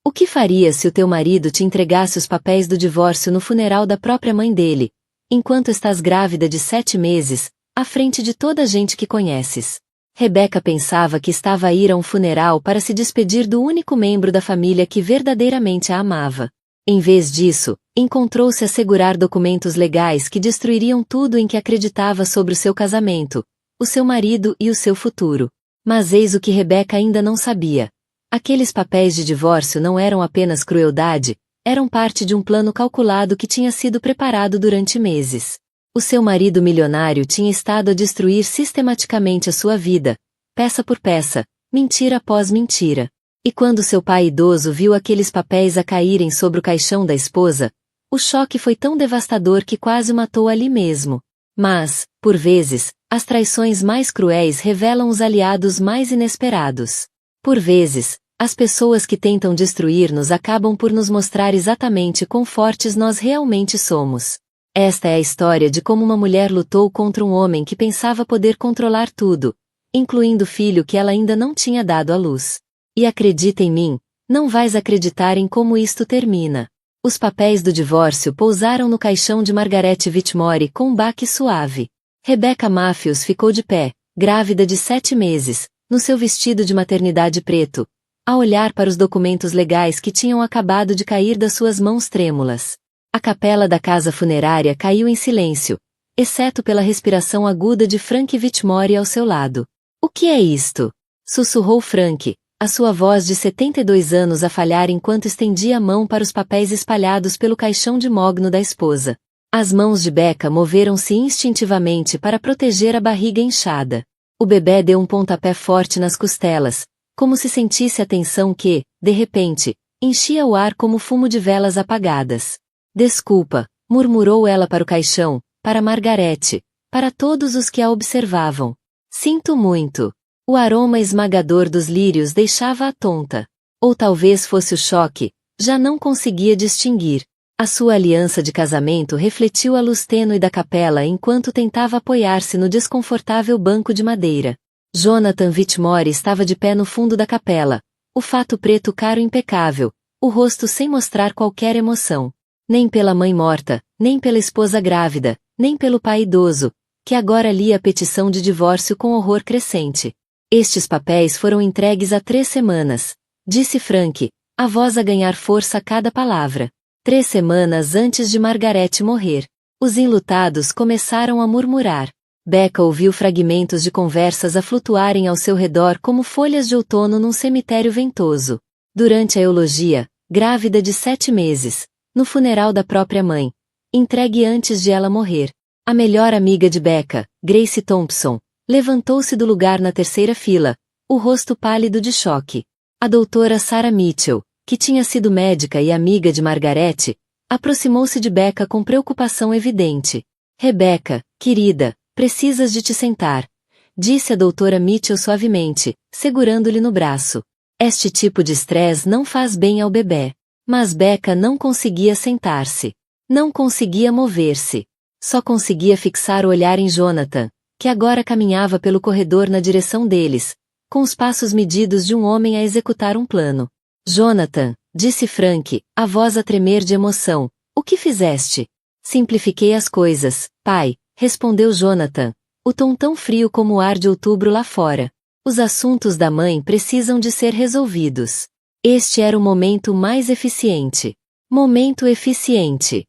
O que faria se o teu marido te entregasse os papéis do divórcio no funeral da própria mãe dele, enquanto estás grávida de 7 meses, à frente de toda a gente que conheces? Rebeca pensava que estava a ir a um funeral para se despedir do único membro da família que verdadeiramente a amava. Em vez disso, encontrou-se a segurar documentos legais que destruiriam tudo em que acreditava sobre o seu casamento, o seu marido e o seu futuro. Mas eis o que Rebeca ainda não sabia. Aqueles papéis de divórcio não eram apenas crueldade, eram parte de um plano calculado que tinha sido preparado durante meses. O seu marido milionário tinha estado a destruir sistematicamente a sua vida, peça por peça, mentira após mentira. E quando seu pai idoso viu aqueles papéis a caírem sobre o caixão da esposa, o choque foi tão devastador que quase o matou ali mesmo. Mas, por vezes, as traições mais cruéis revelam os aliados mais inesperados. Por vezes, as pessoas que tentam destruir-nos acabam por nos mostrar exatamente quão fortes nós realmente somos. Esta é a história de como uma mulher lutou contra um homem que pensava poder controlar tudo, incluindo o filho que ela ainda não tinha dado à luz. E acredita em mim, não vais acreditar em como isto termina. Os papéis do divórcio pousaram no caixão de Margaret Whitmore com um baque suave. Rebecca Matthews ficou de pé, grávida de 7 meses, no seu vestido de maternidade preto, a olhar para os documentos legais que tinham acabado de cair das suas mãos trêmulas. A capela da casa funerária caiu em silêncio, exceto pela respiração aguda de Frank Whitmore ao seu lado. O que é isto? Sussurrou Frank, a sua voz de 72 anos a falhar enquanto estendia a mão para os papéis espalhados pelo caixão de mogno da esposa. As mãos de Becca moveram-se instintivamente para proteger a barriga inchada. O bebê deu um pontapé forte nas costelas, como se sentisse a tensão que, de repente, enchia o ar como fumo de velas apagadas. Desculpa, murmurou ela para o caixão, para Margarete, para todos os que a observavam. Sinto muito. O aroma esmagador dos lírios deixava-a tonta. Ou talvez fosse o choque, já não conseguia distinguir. A sua aliança de casamento refletiu a luz tênue da capela enquanto tentava apoiar-se no desconfortável banco de madeira. Jonathan Whitmore estava de pé no fundo da capela, o fato preto caro impecável, o rosto sem mostrar qualquer emoção. Nem pela mãe morta, nem pela esposa grávida, nem pelo pai idoso, que agora lia a petição de divórcio com horror crescente. Estes papéis foram entregues há 3 semanas, disse Frank, a voz a ganhar força a cada palavra. 3 semanas antes de Margaret morrer. Os enlutados começaram a murmurar. Becca ouviu fragmentos de conversas a flutuarem ao seu redor como folhas de outono num cemitério ventoso. Durante a eulogia, grávida de 7 meses, no funeral da própria mãe, entregue antes de ela morrer. A melhor amiga de Becca, Grace Thompson, levantou-se do lugar na terceira fila, o rosto pálido de choque. A doutora Sarah Mitchell, que tinha sido médica e amiga de Margaret, aproximou-se de Becca com preocupação evidente. Rebecca, querida, precisas de te sentar, disse a doutora Mitchell suavemente, segurando-lhe no braço. Este tipo de estresse não faz bem ao bebê. Mas Becca não conseguia sentar-se. Não conseguia mover-se. Só conseguia fixar o olhar em Jonathan, que agora caminhava pelo corredor na direção deles, com os passos medidos de um homem a executar um plano. Jonathan, disse Frank, a voz a tremer de emoção, o que fizeste? Simplifiquei as coisas, pai, respondeu Jonathan, o tom tão frio como o ar de outubro lá fora. Os assuntos da mãe precisam de ser resolvidos. Este era o momento mais eficiente. Momento eficiente.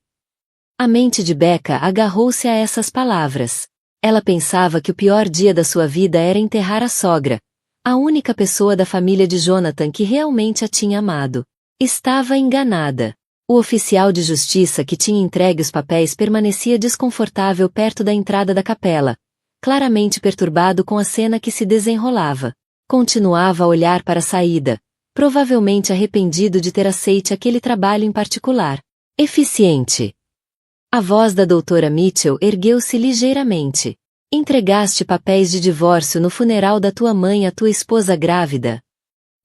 A mente de Becca agarrou-se a essas palavras. Ela pensava que o pior dia da sua vida era enterrar a sogra, a única pessoa da família de Jonathan que realmente a tinha amado. Estava enganada. O oficial de justiça que tinha entregue os papéis permanecia desconfortável perto da entrada da capela, claramente perturbado com a cena que se desenrolava. Continuava a olhar para a saída, provavelmente arrependido de ter aceito aquele trabalho em particular. Eficiente. A voz da doutora Mitchell ergueu-se ligeiramente. Entregaste papéis de divórcio no funeral da tua mãe à tua esposa grávida?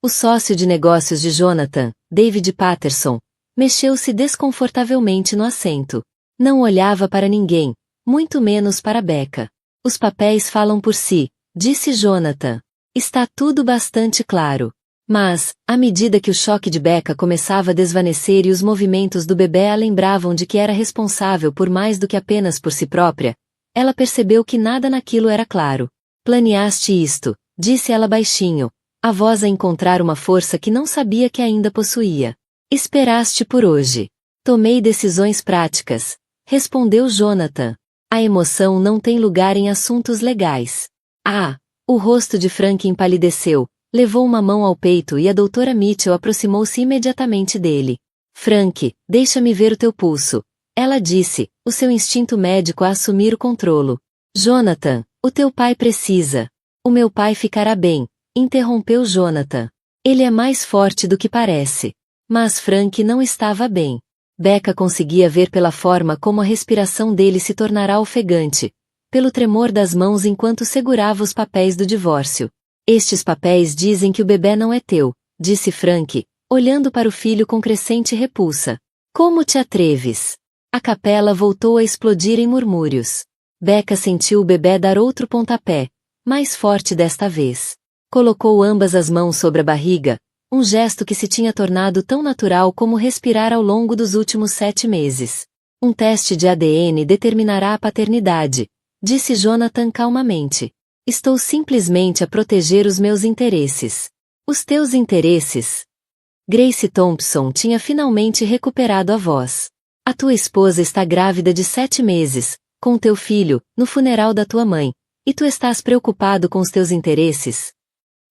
O sócio de negócios de Jonathan, David Patterson, mexeu-se desconfortavelmente no assento. Não olhava para ninguém, muito menos para Becca. Os papéis falam por si, disse Jonathan. Está tudo bastante claro. Mas, à medida que o choque de Becca começava a desvanecer e os movimentos do bebê a lembravam de que era responsável por mais do que apenas por si própria, ela percebeu que nada naquilo era claro. Planeaste isto, disse ela baixinho, a voz a encontrar uma força que não sabia que ainda possuía. Esperaste por hoje. Tomei decisões práticas, respondeu Jonathan. A emoção não tem lugar em assuntos legais. Ah! O rosto de Frank empalideceu, levou uma mão ao peito e a doutora Mitchell aproximou-se imediatamente dele. Frank, deixa-me ver o teu pulso. Ela disse, o seu instinto médico a assumir o controlo. Jonathan, o teu pai precisa. O meu pai ficará bem, interrompeu Jonathan. Ele é mais forte do que parece. Mas Frank não estava bem. Becca conseguia ver pela forma como a respiração dele se tornara ofegante, pelo tremor das mãos enquanto segurava os papéis do divórcio. Estes papéis dizem que o bebê não é teu, disse Frank, olhando para o filho com crescente repulsa. Como te atreves? A capela voltou a explodir em murmúrios. Becca sentiu o bebê dar outro pontapé, mais forte desta vez. Colocou ambas as mãos sobre a barriga, um gesto que se tinha tornado tão natural como respirar ao longo dos últimos 7 meses. Um teste de ADN determinará a paternidade, disse Jonathan calmamente. Estou simplesmente a proteger os meus interesses. Os teus interesses? Grace Thompson tinha finalmente recuperado a voz. A tua esposa está grávida de 7 meses, com teu filho, no funeral da tua mãe, e tu estás preocupado com os teus interesses?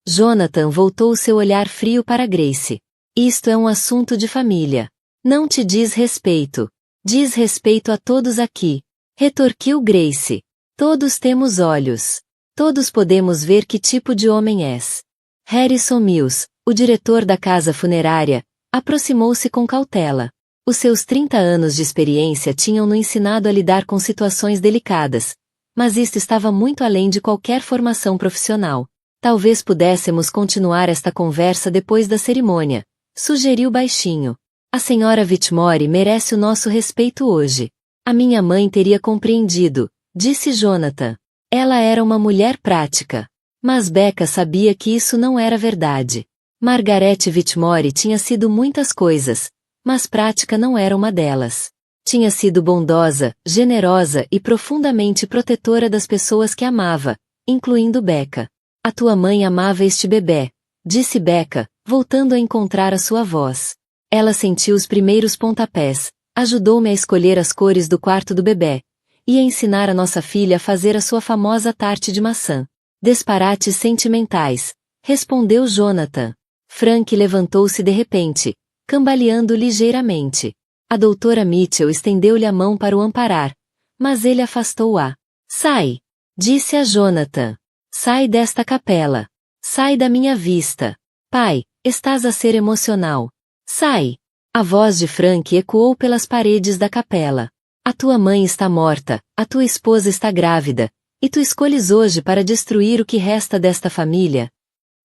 Jonathan voltou seu olhar frio para Grace. Isto é um assunto de família. Não te diz respeito. Diz respeito a todos aqui. Retorquiu Grace. Todos temos olhos. Todos podemos ver que tipo de homem és. Harrison Mills, o diretor da casa funerária, aproximou-se com cautela. Os seus 30 anos de experiência tinham-no ensinado a lidar com situações delicadas, mas isto estava muito além de qualquer formação profissional. Talvez pudéssemos continuar esta conversa depois da cerimônia, sugeriu baixinho. A senhora Whitmore merece o nosso respeito hoje. A minha mãe teria compreendido, disse Jonathan. Ela era uma mulher prática. Mas Becca sabia que isso não era verdade. Margaret Whitmore tinha sido muitas coisas, mas prática não era uma delas. Tinha sido bondosa, generosa e profundamente protetora das pessoas que amava, incluindo Becca. A tua mãe amava este bebê, disse Becca, voltando a encontrar a sua voz. Ela sentiu os primeiros pontapés, ajudou-me a escolher as cores do quarto do bebê, e a ensinar a nossa filha a fazer a sua famosa tarte de maçã. Disparates sentimentais, respondeu Jonathan. Frank levantou-se de repente, cambaleando ligeiramente. A doutora Mitchell estendeu-lhe a mão para o amparar, mas ele afastou-a. Sai! Disse a Jonathan. Sai desta capela. Sai da minha vista. Pai, estás a ser emocional. Sai! A voz de Frank ecoou pelas paredes da capela. A tua mãe está morta, a tua esposa está grávida, e tu escolhes hoje para destruir o que resta desta família?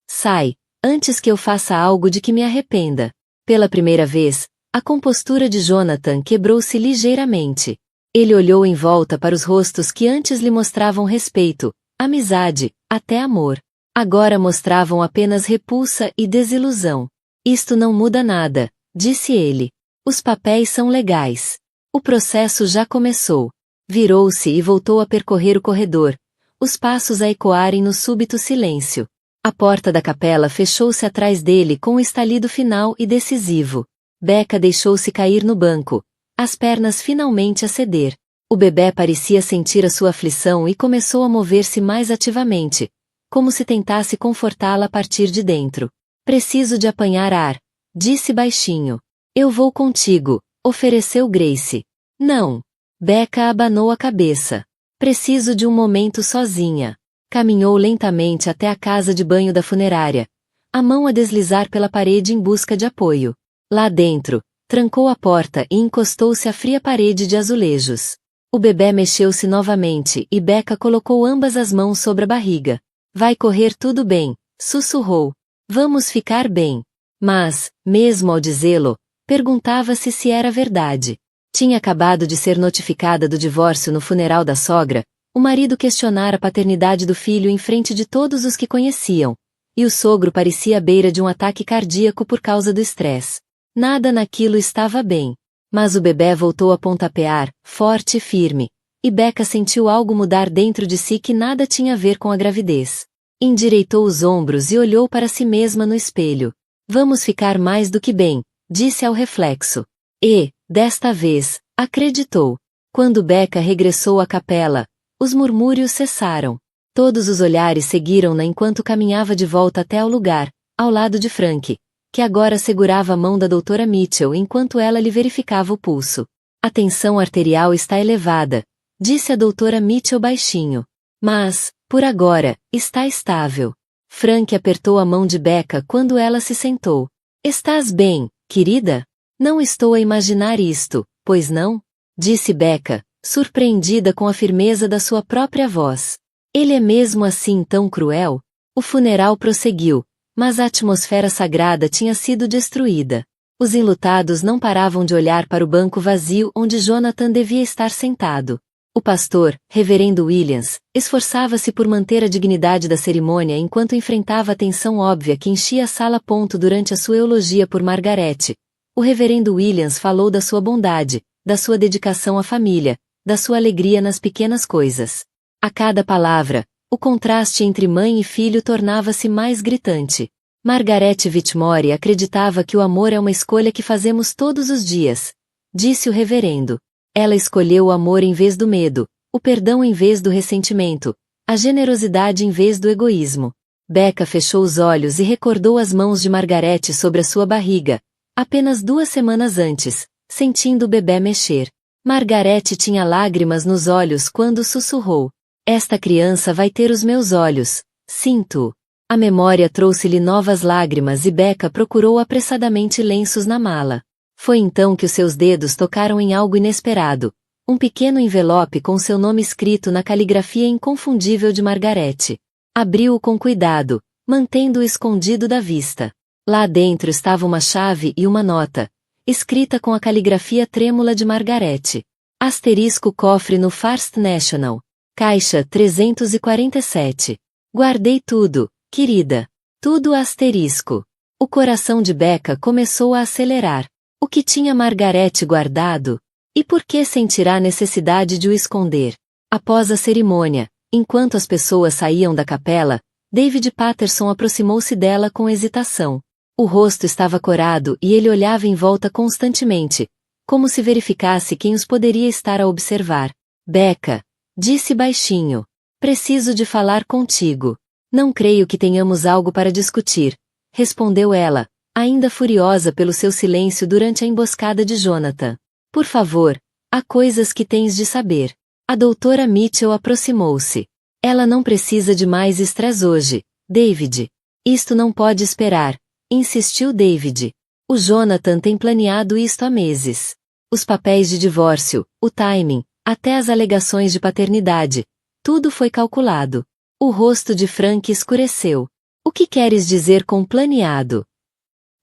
Sai, antes que eu faça algo de que me arrependa. Pela primeira vez, a compostura de Jonathan quebrou-se ligeiramente. Ele olhou em volta para os rostos que antes lhe mostravam respeito, amizade, até amor. Agora mostravam apenas repulsa e desilusão. Isto não muda nada, disse ele. Os papéis são legais. O processo já começou. Virou-se e voltou a percorrer o corredor, os passos a ecoarem no súbito silêncio. A porta da capela fechou-se atrás dele com um estalido final e decisivo. Becca deixou-se cair no banco, as pernas finalmente a ceder. O bebê parecia sentir a sua aflição e começou a mover-se mais ativamente, como se tentasse confortá-la a partir de dentro. Preciso de apanhar ar, disse baixinho. Eu vou contigo, ofereceu Grace. Não. Becca abanou a cabeça. Preciso de um momento sozinha. Caminhou lentamente até a casa de banho da funerária, a mão a deslizar pela parede em busca de apoio. Lá dentro, trancou a porta e encostou-se à fria parede de azulejos. O bebê mexeu-se novamente e Becca colocou ambas as mãos sobre a barriga. Vai correr tudo bem, sussurrou. Vamos ficar bem. Mas, mesmo ao dizê-lo, perguntava-se se era verdade. Tinha acabado de ser notificada do divórcio no funeral da sogra, o marido questionara a paternidade do filho em frente de todos os que conheciam, E o sogro parecia à beira de um ataque cardíaco por causa do estresse. Nada naquilo estava bem. Mas o bebê voltou a pontapear, forte e firme. E Becca sentiu algo mudar dentro de si que nada tinha a ver com a gravidez. Endireitou os ombros e olhou para si mesma no espelho. Vamos ficar mais do que bem, disse ao reflexo. E, desta vez, acreditou. Quando Becca regressou à capela, os murmúrios cessaram. Todos os olhares seguiram-na enquanto caminhava de volta até ao lugar, ao lado de Frank, que agora segurava a mão da doutora Mitchell enquanto ela lhe verificava o pulso. A tensão arterial está elevada, disse a doutora Mitchell baixinho. Mas, por agora, está estável. Frank apertou a mão de Becca quando ela se sentou. Estás bem, querida? Não estou a imaginar isto, pois não? Disse Becca, surpreendida com a firmeza da sua própria voz. Ele é mesmo assim tão cruel? O funeral prosseguiu, mas a atmosfera sagrada tinha sido destruída. Os enlutados não paravam de olhar para o banco vazio onde Jonathan devia estar sentado. O pastor, reverendo Williams, esforçava-se por manter a dignidade da cerimônia enquanto enfrentava a tensão óbvia que enchia a sala. Durante a sua eulogia por Margaret, o reverendo Williams falou da sua bondade, da sua dedicação à família, da sua alegria nas pequenas coisas. A cada palavra, o contraste entre mãe e filho tornava-se mais gritante. Margaret Whitmore acreditava que o amor é uma escolha que fazemos todos os dias, disse o reverendo. Ela escolheu o amor em vez do medo, o perdão em vez do ressentimento, a generosidade em vez do egoísmo. Becca fechou os olhos e recordou as mãos de Margaret sobre a sua barriga, apenas 2 semanas antes, sentindo o bebê mexer. Margaret tinha lágrimas nos olhos quando sussurrou. Esta criança vai ter os meus olhos, sinto. A memória trouxe-lhe novas lágrimas e Becca procurou apressadamente lenços na mala. Foi então que os seus dedos tocaram em algo inesperado, um pequeno envelope com seu nome escrito na caligrafia inconfundível de Margaret. Abriu-o com cuidado, mantendo-o escondido da vista. Lá dentro estava uma chave e uma nota, escrita com a caligrafia trêmula de Margaret. Asterisco cofre no First National. Caixa 347. Guardei tudo, querida. Tudo asterisco. O coração de Becca começou a acelerar. O que tinha Margaret guardado? E por que sentirá a necessidade de o esconder? Após a cerimônia, enquanto as pessoas saíam da capela, David Patterson aproximou-se dela com hesitação. O rosto estava corado e ele olhava em volta constantemente, como se verificasse quem os poderia estar a observar. Becca, disse baixinho. Preciso de falar contigo. Não creio que tenhamos algo para discutir, respondeu ela, ainda furiosa pelo seu silêncio durante a emboscada de Jonathan. Por favor, há coisas que tens de saber. A doutora Mitchell aproximou-se. Ela não precisa de mais estresse hoje, David. Isto não pode esperar, insistiu David. O Jonathan tem planeado isto há meses. Os papéis de divórcio, o timing, até as alegações de paternidade. Tudo foi calculado. O rosto de Frank escureceu. O que queres dizer com planeado?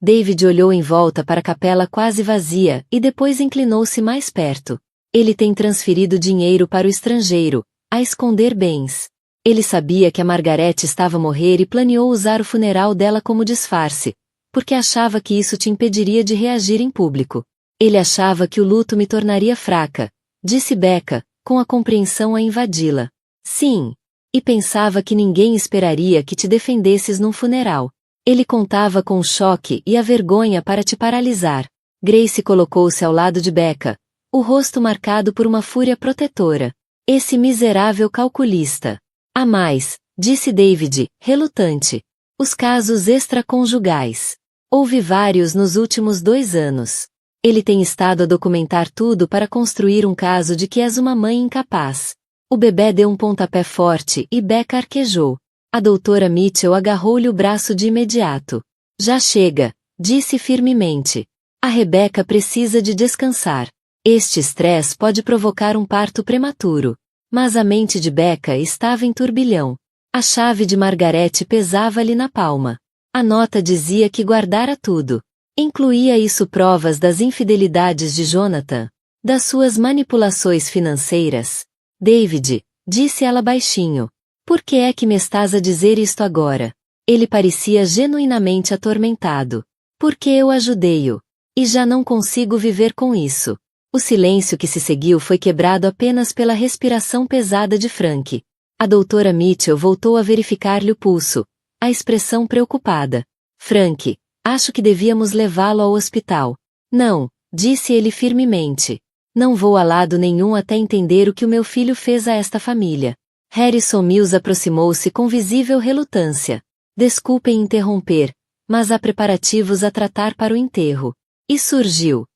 David olhou em volta para a capela quase vazia e depois inclinou-se mais perto. Ele tem transferido dinheiro para o estrangeiro, a esconder bens. Ele sabia que a Margaret estava a morrer e planeou usar o funeral dela como disfarce, porque achava que isso te impediria de reagir em público. Ele achava que o luto me tornaria fraca, disse Becca, com a compreensão a invadi-la. Sim. E pensava que ninguém esperaria que te defendesses num funeral. Ele contava com o choque e a vergonha para te paralisar. Grace colocou-se ao lado de Becca, o rosto marcado por uma fúria protetora. Esse miserável calculista. Há mais, disse David, relutante. Os casos extraconjugais. Houve vários nos últimos 2 anos. Ele tem estado a documentar tudo para construir um caso de que és uma mãe incapaz. O bebê deu um pontapé forte e Becca arquejou. A doutora Mitchell agarrou-lhe o braço de imediato. Já chega, disse firmemente. A Rebecca precisa de descansar. Este estresse pode provocar um parto prematuro. Mas a mente de Becca estava em turbilhão. A chave de Margaret pesava-lhe na palma. A nota dizia que guardara tudo. Incluía isso provas das infidelidades de Jonathan, das suas manipulações financeiras. David, disse ela baixinho. Por que é que me estás a dizer isto agora? Ele parecia genuinamente atormentado. Porque eu ajudei-o. E já não consigo viver com isso. O silêncio que se seguiu foi quebrado apenas pela respiração pesada de Frank. A doutora Mitchell voltou a verificar-lhe o pulso, a expressão preocupada. Frank, acho que devíamos levá-lo ao hospital. Não, disse ele firmemente. Não vou a lado nenhum até entender o que o meu filho fez a esta família. Harrison Mills aproximou-se com visível relutância. Desculpem interromper, mas há preparativos a tratar para o enterro. E surgiu.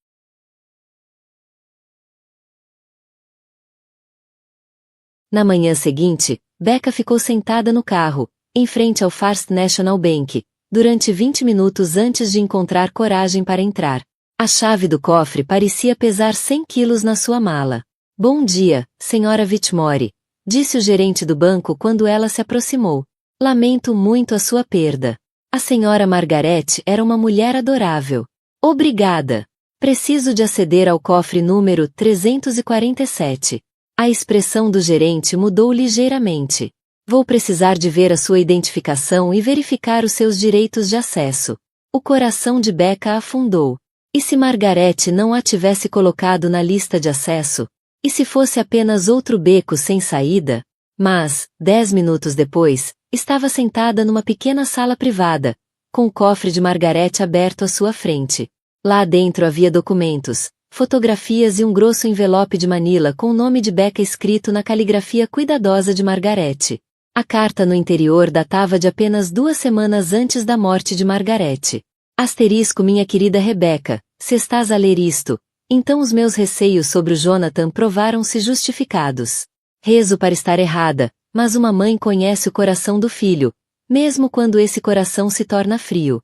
Na manhã seguinte, Becca ficou sentada no carro, em frente ao First National Bank, durante 20 minutos antes de encontrar coragem para entrar. A chave do cofre parecia pesar 100 quilos na sua mala. Bom dia, senhora Whitmore, disse o gerente do banco quando ela se aproximou. Lamento muito a sua perda. A senhora Margaret era uma mulher adorável. Obrigada. Preciso de aceder ao cofre número 347. A expressão do gerente mudou ligeiramente. Vou precisar de ver a sua identificação e verificar os seus direitos de acesso. O coração de Becca afundou. E se Margaret não a tivesse colocado na lista de acesso? E se fosse apenas outro beco sem saída? Mas, 10 minutos depois, estava sentada numa pequena sala privada, com o cofre de Margaret aberto à sua frente. Lá dentro havia documentos, fotografias e um grosso envelope de manila com o nome de Becca escrito na caligrafia cuidadosa de Margaret. A carta no interior datava de apenas 2 semanas antes da morte de Margaret. Asterisco minha querida Rebecca, se estás a ler isto, então os meus receios sobre o Jonathan provaram-se justificados. Rezo para estar errada, mas uma mãe conhece o coração do filho, mesmo quando esse coração se torna frio.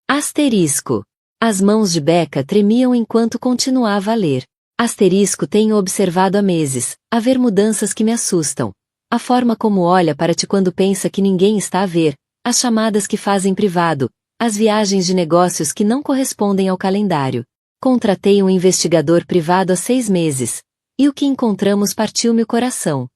Asterisco. As mãos de Becca tremiam enquanto continuava a ler. Asterisco tenho observado há meses, haver mudanças que me assustam. A forma como olha para ti quando pensa que ninguém está a ver, as chamadas que faz em privado, as viagens de negócios que não correspondem ao calendário. Contratei um investigador privado há 6 meses, e o que encontramos partiu-me o coração.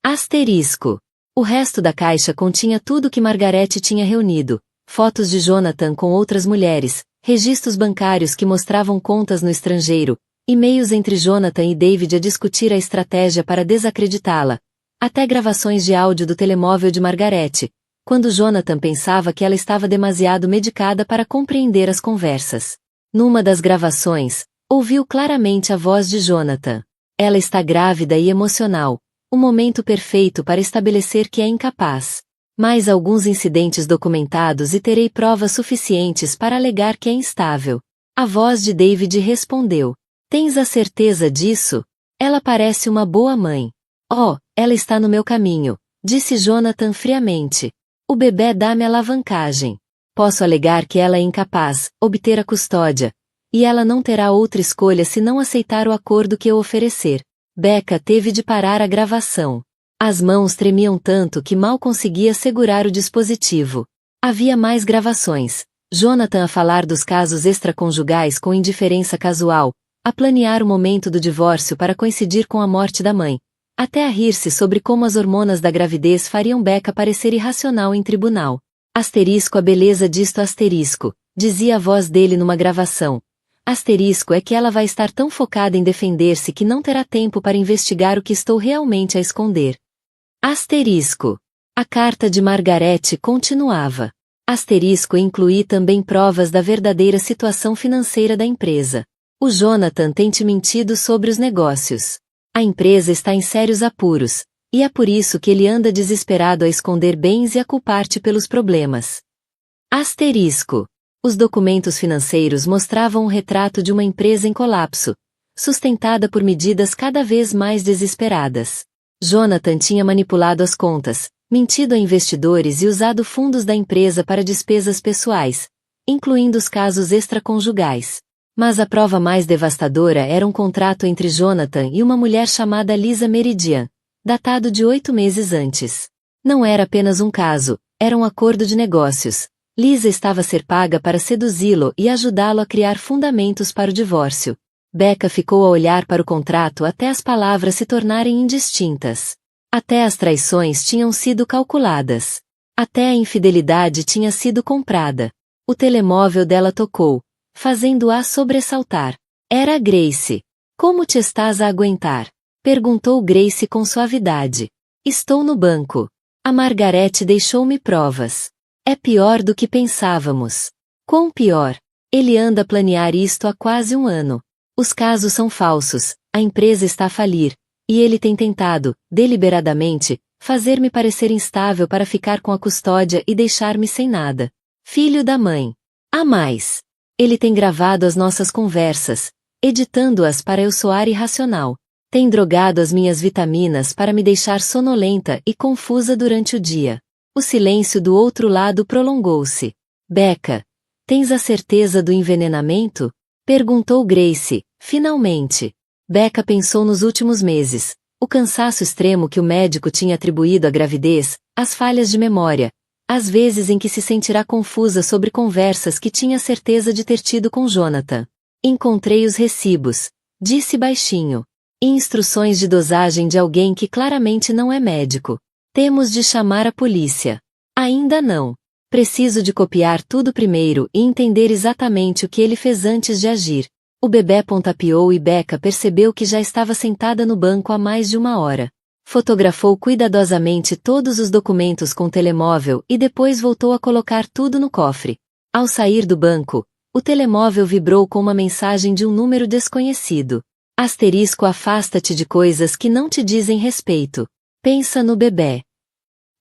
Asterisco. O resto da caixa continha tudo que Margaret tinha reunido, fotos de Jonathan com outras mulheres, registros bancários que mostravam contas no estrangeiro, e-mails entre Jonathan e David a discutir a estratégia para desacreditá-la, até gravações de áudio do telemóvel de Margaret, quando Jonathan pensava que ela estava demasiado medicada para compreender as conversas. Numa das gravações, ouviu claramente a voz de Jonathan. Ela está grávida e emocional, o momento perfeito para estabelecer que é incapaz. Mais alguns incidentes documentados e terei provas suficientes para alegar que é instável. A voz de David respondeu. Tens a certeza disso? Ela parece uma boa mãe. Oh, ela está no meu caminho, disse Jonathan friamente. O bebê dá-me alavancagem. Posso alegar que ela é incapaz, obter a custódia, e ela não terá outra escolha se não aceitar o acordo que eu oferecer. Becca teve de parar a gravação. As mãos tremiam tanto que mal conseguia segurar o dispositivo. Havia mais gravações. Jonathan a falar dos casos extraconjugais com indiferença casual, a planear o momento do divórcio para coincidir com a morte da mãe, até a rir-se sobre como as hormonas da gravidez fariam Becca parecer irracional em tribunal. Asterisco a beleza disto asterisco, dizia a voz dele numa gravação. Asterisco é que ela vai estar tão focada em defender-se que não terá tempo para investigar o que estou realmente a esconder. Asterisco. A carta de Margaret continuava. Asterisco incluía também provas da verdadeira situação financeira da empresa. O Jonathan tem te mentido sobre os negócios. A empresa está em sérios apuros, e é por isso que ele anda desesperado a esconder bens e a culpar-te pelos problemas. Asterisco. Os documentos financeiros mostravam um retrato de uma empresa em colapso, sustentada por medidas cada vez mais desesperadas. Jonathan tinha manipulado as contas, mentido a investidores e usado fundos da empresa para despesas pessoais, incluindo os casos extraconjugais. Mas a prova mais devastadora era um contrato entre Jonathan e uma mulher chamada Lisa Meridian, datado de 8 meses antes. Não era apenas um caso, era um acordo de negócios. Lisa estava a ser paga para seduzi-lo e ajudá-lo a criar fundamentos para o divórcio. Becca ficou a olhar para o contrato até as palavras se tornarem indistintas. Até as traições tinham sido calculadas. Até a infidelidade tinha sido comprada. O telemóvel dela tocou, fazendo-a sobressaltar. Era Grace. Como te estás a aguentar? Perguntou Grace com suavidade. Estou no banco. A Margarete deixou-me provas. É pior do que pensávamos. Quão pior? Ele anda a planear isto há quase um ano. Os casos são falsos, a empresa está a falir, e ele tem tentado, deliberadamente, fazer-me parecer instável para ficar com a custódia e deixar-me sem nada. Filho da mãe. Há mais. Ele tem gravado as nossas conversas, editando-as para eu soar irracional. Tem drogado as minhas vitaminas para me deixar sonolenta e confusa durante o dia. O silêncio do outro lado prolongou-se. Becca, tens a certeza do envenenamento? Perguntou Grace, finalmente. Becca pensou nos últimos meses, o cansaço extremo que o médico tinha atribuído à gravidez, as falhas de memória, as vezes em que se sentirá confusa sobre conversas que tinha certeza de ter tido com Jonathan. Encontrei os recibos, disse baixinho. E instruções de dosagem de alguém que claramente não é médico. Temos de chamar a polícia. Ainda não. Preciso de copiar tudo primeiro e entender exatamente o que ele fez antes de agir. O bebê pontapeou e Becca percebeu que já estava sentada no banco há mais de uma hora. Fotografou cuidadosamente todos os documentos com o telemóvel e depois voltou a colocar tudo no cofre. Ao sair do banco, o telemóvel vibrou com uma mensagem de um número desconhecido. Asterisco, afasta-te de coisas que não te dizem respeito. Pensa no bebê.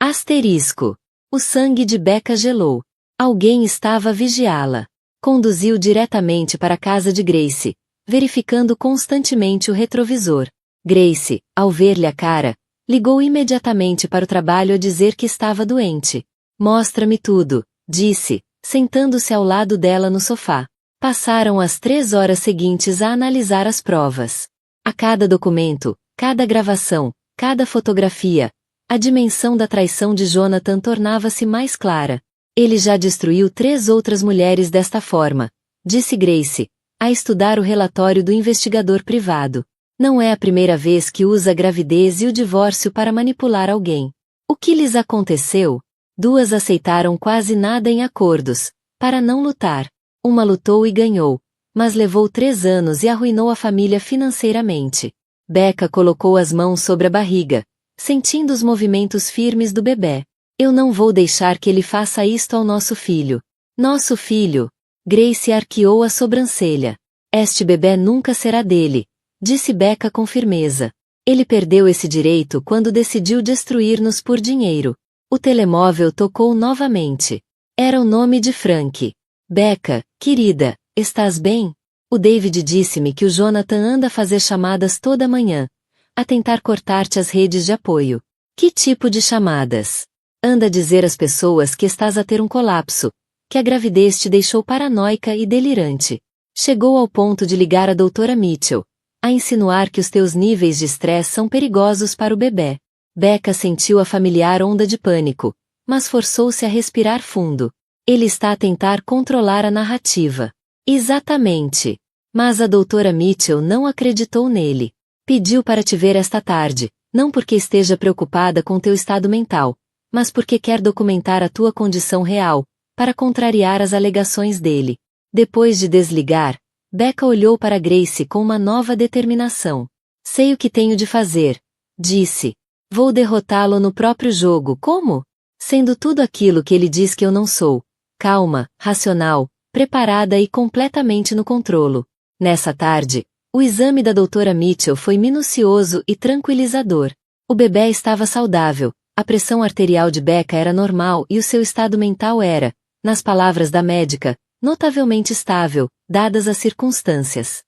Asterisco. O sangue de Becca gelou. Alguém estava a vigiá-la. Conduziu diretamente para a casa de Grace, verificando constantemente o retrovisor. Grace, ao ver-lhe a cara, ligou imediatamente para o trabalho a dizer que estava doente. Mostra-me tudo, disse, sentando-se ao lado dela no sofá. Passaram as 3 horas seguintes a analisar as provas. A cada documento, cada gravação, cada fotografia, a dimensão da traição de Jonathan tornava-se mais clara. Ele já destruiu 3 outras mulheres desta forma, disse Grace, a estudar o relatório do investigador privado. Não é a primeira vez que usa a gravidez e o divórcio para manipular alguém. O que lhes aconteceu? 2 aceitaram quase nada em acordos, para não lutar. Uma lutou e ganhou, mas levou 3 anos e arruinou a família financeiramente. Becca colocou as mãos sobre a barriga, sentindo os movimentos firmes do bebê. Eu não vou deixar que ele faça isto ao nosso filho. Nosso filho. Grace arqueou a sobrancelha. Este bebê nunca será dele, disse Becca com firmeza. Ele perdeu esse direito quando decidiu destruir-nos por dinheiro. O telemóvel tocou novamente. Era o nome de Frank. Becca, querida, estás bem? O David disse-me que o Jonathan anda a fazer chamadas toda manhã, a tentar cortar-te as redes de apoio. Que tipo de chamadas? Anda a dizer às pessoas que estás a ter um colapso, que a gravidez te deixou paranoica e delirante. Chegou ao ponto de ligar a doutora Mitchell, a insinuar que os teus níveis de estresse são perigosos para o bebê. Becca sentiu a familiar onda de pânico, mas forçou-se a respirar fundo. Ele está a tentar controlar a narrativa. Exatamente. Mas a doutora Mitchell não acreditou nele. Pediu para te ver esta tarde, não porque esteja preocupada com teu estado mental, mas porque quer documentar a tua condição real, para contrariar as alegações dele. Depois de desligar, Becca olhou para Grace com uma nova determinação. Sei o que tenho de fazer, disse. Vou derrotá-lo no próprio jogo. Como? Sendo tudo aquilo que ele diz que eu não sou. Calma, racional, preparada e completamente no controlo. Nessa tarde, o exame da doutora Mitchell foi minucioso e tranquilizador. O bebê estava saudável, a pressão arterial de Becca era normal e o seu estado mental era, nas palavras da médica, notavelmente estável, dadas as circunstâncias.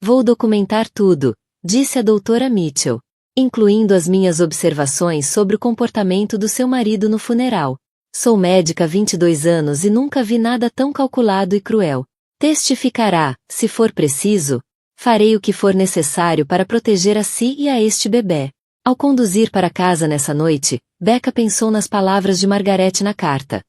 Vou documentar tudo, disse a doutora Mitchell, incluindo as minhas observações sobre o comportamento do seu marido no funeral. Sou médica há 22 anos e nunca vi nada tão calculado e cruel. Testificará, se for preciso. Farei o que for necessário para proteger a si e a este bebê. Ao conduzir para casa nessa noite, Becca pensou nas palavras de Margarete na carta.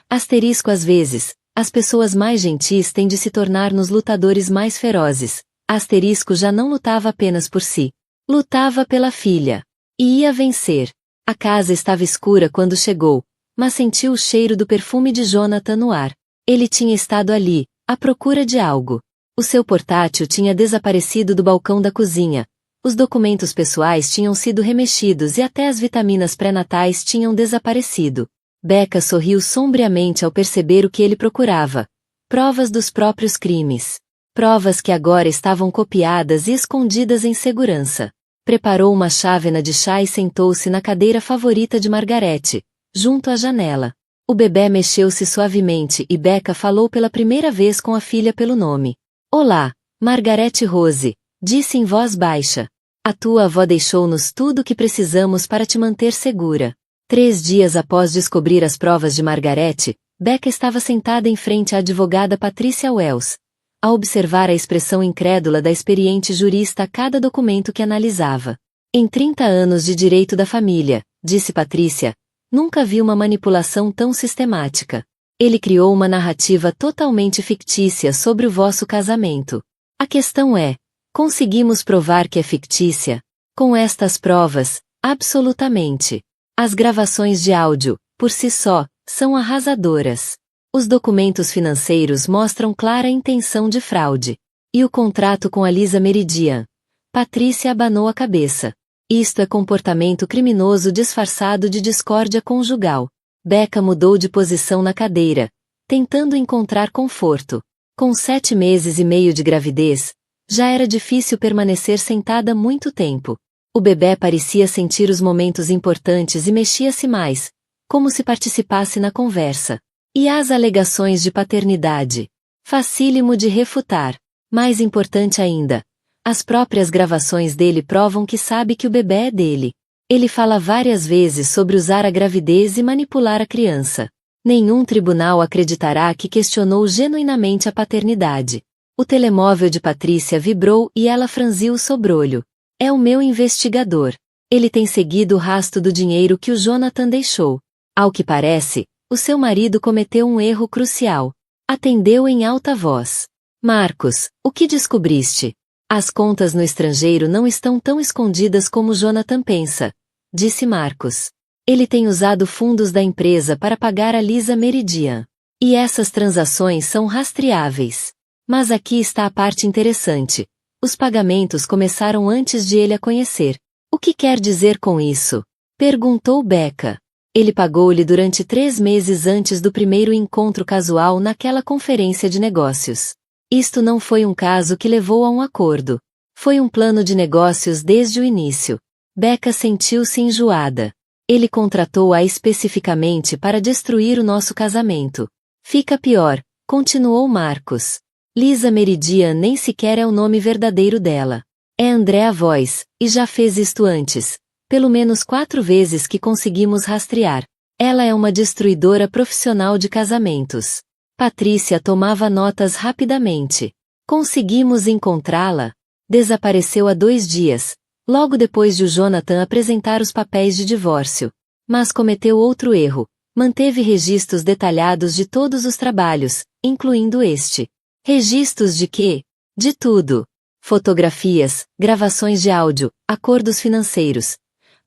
Asterisco às vezes, as pessoas mais gentis têm de se tornar nos lutadores mais ferozes. Asterisco já não lutava apenas por si. Lutava pela filha. E ia vencer. A casa estava escura quando chegou, mas sentiu o cheiro do perfume de Jonathan no ar. Ele tinha estado ali, à procura de algo. O seu portátil tinha desaparecido do balcão da cozinha. Os documentos pessoais tinham sido remexidos e até as vitaminas pré-natais tinham desaparecido. Becca sorriu sombriamente ao perceber o que ele procurava. Provas dos próprios crimes. Provas que agora estavam copiadas e escondidas em segurança. Preparou uma chávena de chá e sentou-se na cadeira favorita de Margarete, junto à janela. O bebê mexeu-se suavemente e Becca falou pela primeira vez com a filha pelo nome. Olá, Margarete Rose, disse em voz baixa. A tua avó deixou-nos tudo o que precisamos para te manter segura. 3 dias após descobrir as provas de Margarete, Becca estava sentada em frente à advogada Patrícia Wells, a observar a expressão incrédula da experiente jurista a cada documento que analisava. Em 30 anos de direito da família, disse Patrícia, nunca vi uma manipulação tão sistemática. Ele criou uma narrativa totalmente fictícia sobre o vosso casamento. A questão é, conseguimos provar que é fictícia? Com estas provas, absolutamente. As gravações de áudio, por si só, são arrasadoras. Os documentos financeiros mostram clara intenção de fraude. E o contrato com a Lisa Meridian? Patrícia abanou a cabeça. Isto é comportamento criminoso disfarçado de discórdia conjugal. Becca mudou de posição na cadeira, tentando encontrar conforto. Com 7 meses e meio de gravidez, já era difícil permanecer sentada muito tempo. O bebê parecia sentir os momentos importantes e mexia-se mais, como se participasse na conversa. E as alegações de paternidade? Facílimo de refutar. Mais importante ainda, as próprias gravações dele provam que sabe que o bebê é dele. Ele fala várias vezes sobre usar a gravidez e manipular a criança. Nenhum tribunal acreditará que questionou genuinamente a paternidade. O telemóvel de Patrícia vibrou e ela franziu o sobrolho. É o meu investigador. Ele tem seguido o rastro do dinheiro que o Jonathan deixou. Ao que parece, o seu marido cometeu um erro crucial. Atendeu em alta voz. Marcos, o que descobriste? As contas no estrangeiro não estão tão escondidas como Jonathan pensa, disse Marcos. Ele tem usado fundos da empresa para pagar a Lisa Meridian. E essas transações são rastreáveis. Mas aqui está a parte interessante. Os pagamentos começaram antes de ele a conhecer. O que quer dizer com isso? Perguntou Becca. Ele pagou-lhe durante 3 meses antes do primeiro encontro casual naquela conferência de negócios. Isto não foi um caso que levou a um acordo. Foi um plano de negócios desde o início. Becca sentiu-se enjoada. Ele contratou-a especificamente para destruir o nosso casamento. Fica pior, continuou Marcos. Lisa Meridian nem sequer é o nome verdadeiro dela. É Andrea Voice, e já fez isto antes. Pelo menos 4 vezes que conseguimos rastrear. Ela é uma destruidora profissional de casamentos. Patrícia tomava notas rapidamente. Conseguimos encontrá-la. Desapareceu há 2 dias, logo depois de o Jonathan apresentar os papéis de divórcio. Mas cometeu outro erro. Manteve registros detalhados de todos os trabalhos, incluindo este. Registros de quê? De tudo. Fotografias, gravações de áudio, acordos financeiros.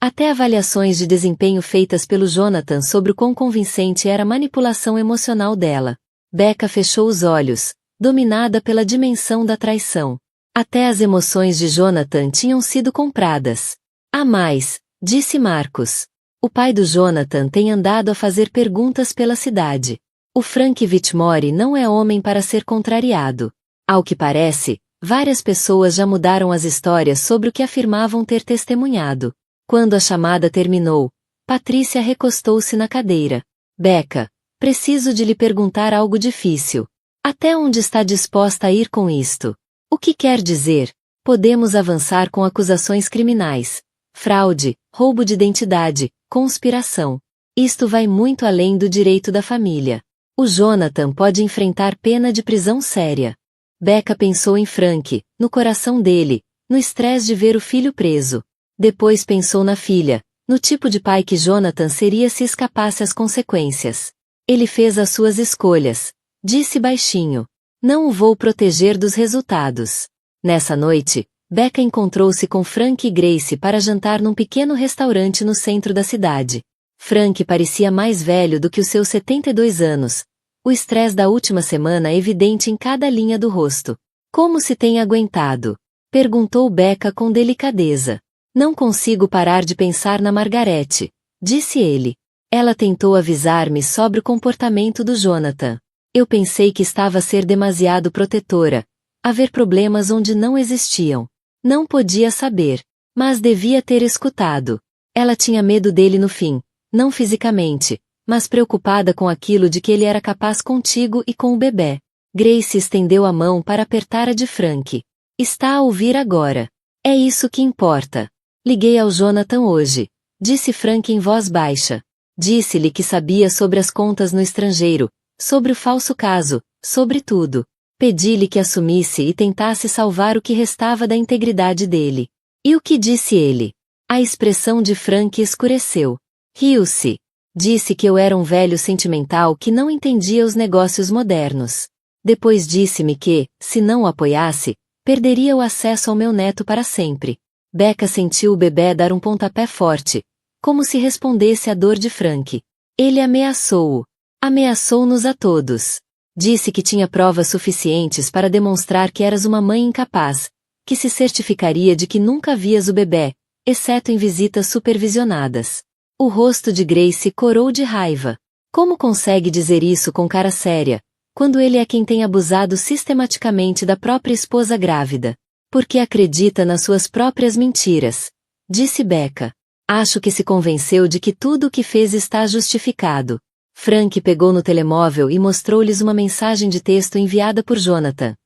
Até avaliações de desempenho feitas pelo Jonathan sobre o quão convincente era a manipulação emocional dela. Becca fechou os olhos, dominada pela dimensão da traição. Até as emoções de Jonathan tinham sido compradas. Há mais, disse Marcos. O pai do Jonathan tem andado a fazer perguntas pela cidade. O Frank Whitmore não é homem para ser contrariado. Ao que parece, várias pessoas já mudaram as histórias sobre o que afirmavam ter testemunhado. Quando a chamada terminou, Patrícia recostou-se na cadeira. Becca, preciso de lhe perguntar algo difícil. Até onde está disposta a ir com isto? O que quer dizer? Podemos avançar com acusações criminais. Fraude, roubo de identidade, conspiração. Isto vai muito além do direito da família. O Jonathan pode enfrentar pena de prisão séria. Becca pensou em Frank, no coração dele, no estresse de ver o filho preso. Depois pensou na filha, no tipo de pai que Jonathan seria se escapasse às consequências. Ele fez as suas escolhas, disse baixinho. Não o vou proteger dos resultados. Nessa noite, Becca encontrou-se com Frank e Grace para jantar num pequeno restaurante no centro da cidade. Frank parecia mais velho do que os seus 72 anos. O estresse da última semana evidente em cada linha do rosto. Como se tem aguentado? Perguntou Becca com delicadeza. Não consigo parar de pensar na Margarete, disse ele. Ela tentou avisar-me sobre o comportamento do Jonathan. Eu pensei que estava a ser demasiado protetora. Haver problemas onde não existiam. Não podia saber. Mas devia ter escutado. Ela tinha medo dele no fim. Não fisicamente, mas preocupada com aquilo de que ele era capaz contigo e com o bebê. Grace estendeu a mão para apertar a de Frank. Está a ouvir agora. É isso que importa. Liguei ao Jonathan hoje, disse Frank em voz baixa. Disse-lhe que sabia sobre as contas no estrangeiro, sobre o falso caso, sobre tudo. Pedi-lhe que assumisse e tentasse salvar o que restava da integridade dele. E o que disse ele? A expressão de Frank escureceu. Riu-se. Disse que eu era um velho sentimental que não entendia os negócios modernos. Depois disse-me que, se não o apoiasse, perderia o acesso ao meu neto para sempre. Becca sentiu o bebê dar um pontapé forte, como se respondesse à dor de Frank. Ele ameaçou-o. Ameaçou-nos a todos. Disse que tinha provas suficientes para demonstrar que eras uma mãe incapaz, que se certificaria de que nunca vias o bebê, exceto em visitas supervisionadas. O rosto de Grace corou de raiva. Como consegue dizer isso com cara séria, quando ele é quem tem abusado sistematicamente da própria esposa grávida? Porque acredita nas suas próprias mentiras, disse Becca. Acho que se convenceu de que tudo o que fez está justificado. Frank pegou no telemóvel e mostrou-lhes uma mensagem de texto enviada por Jonathan.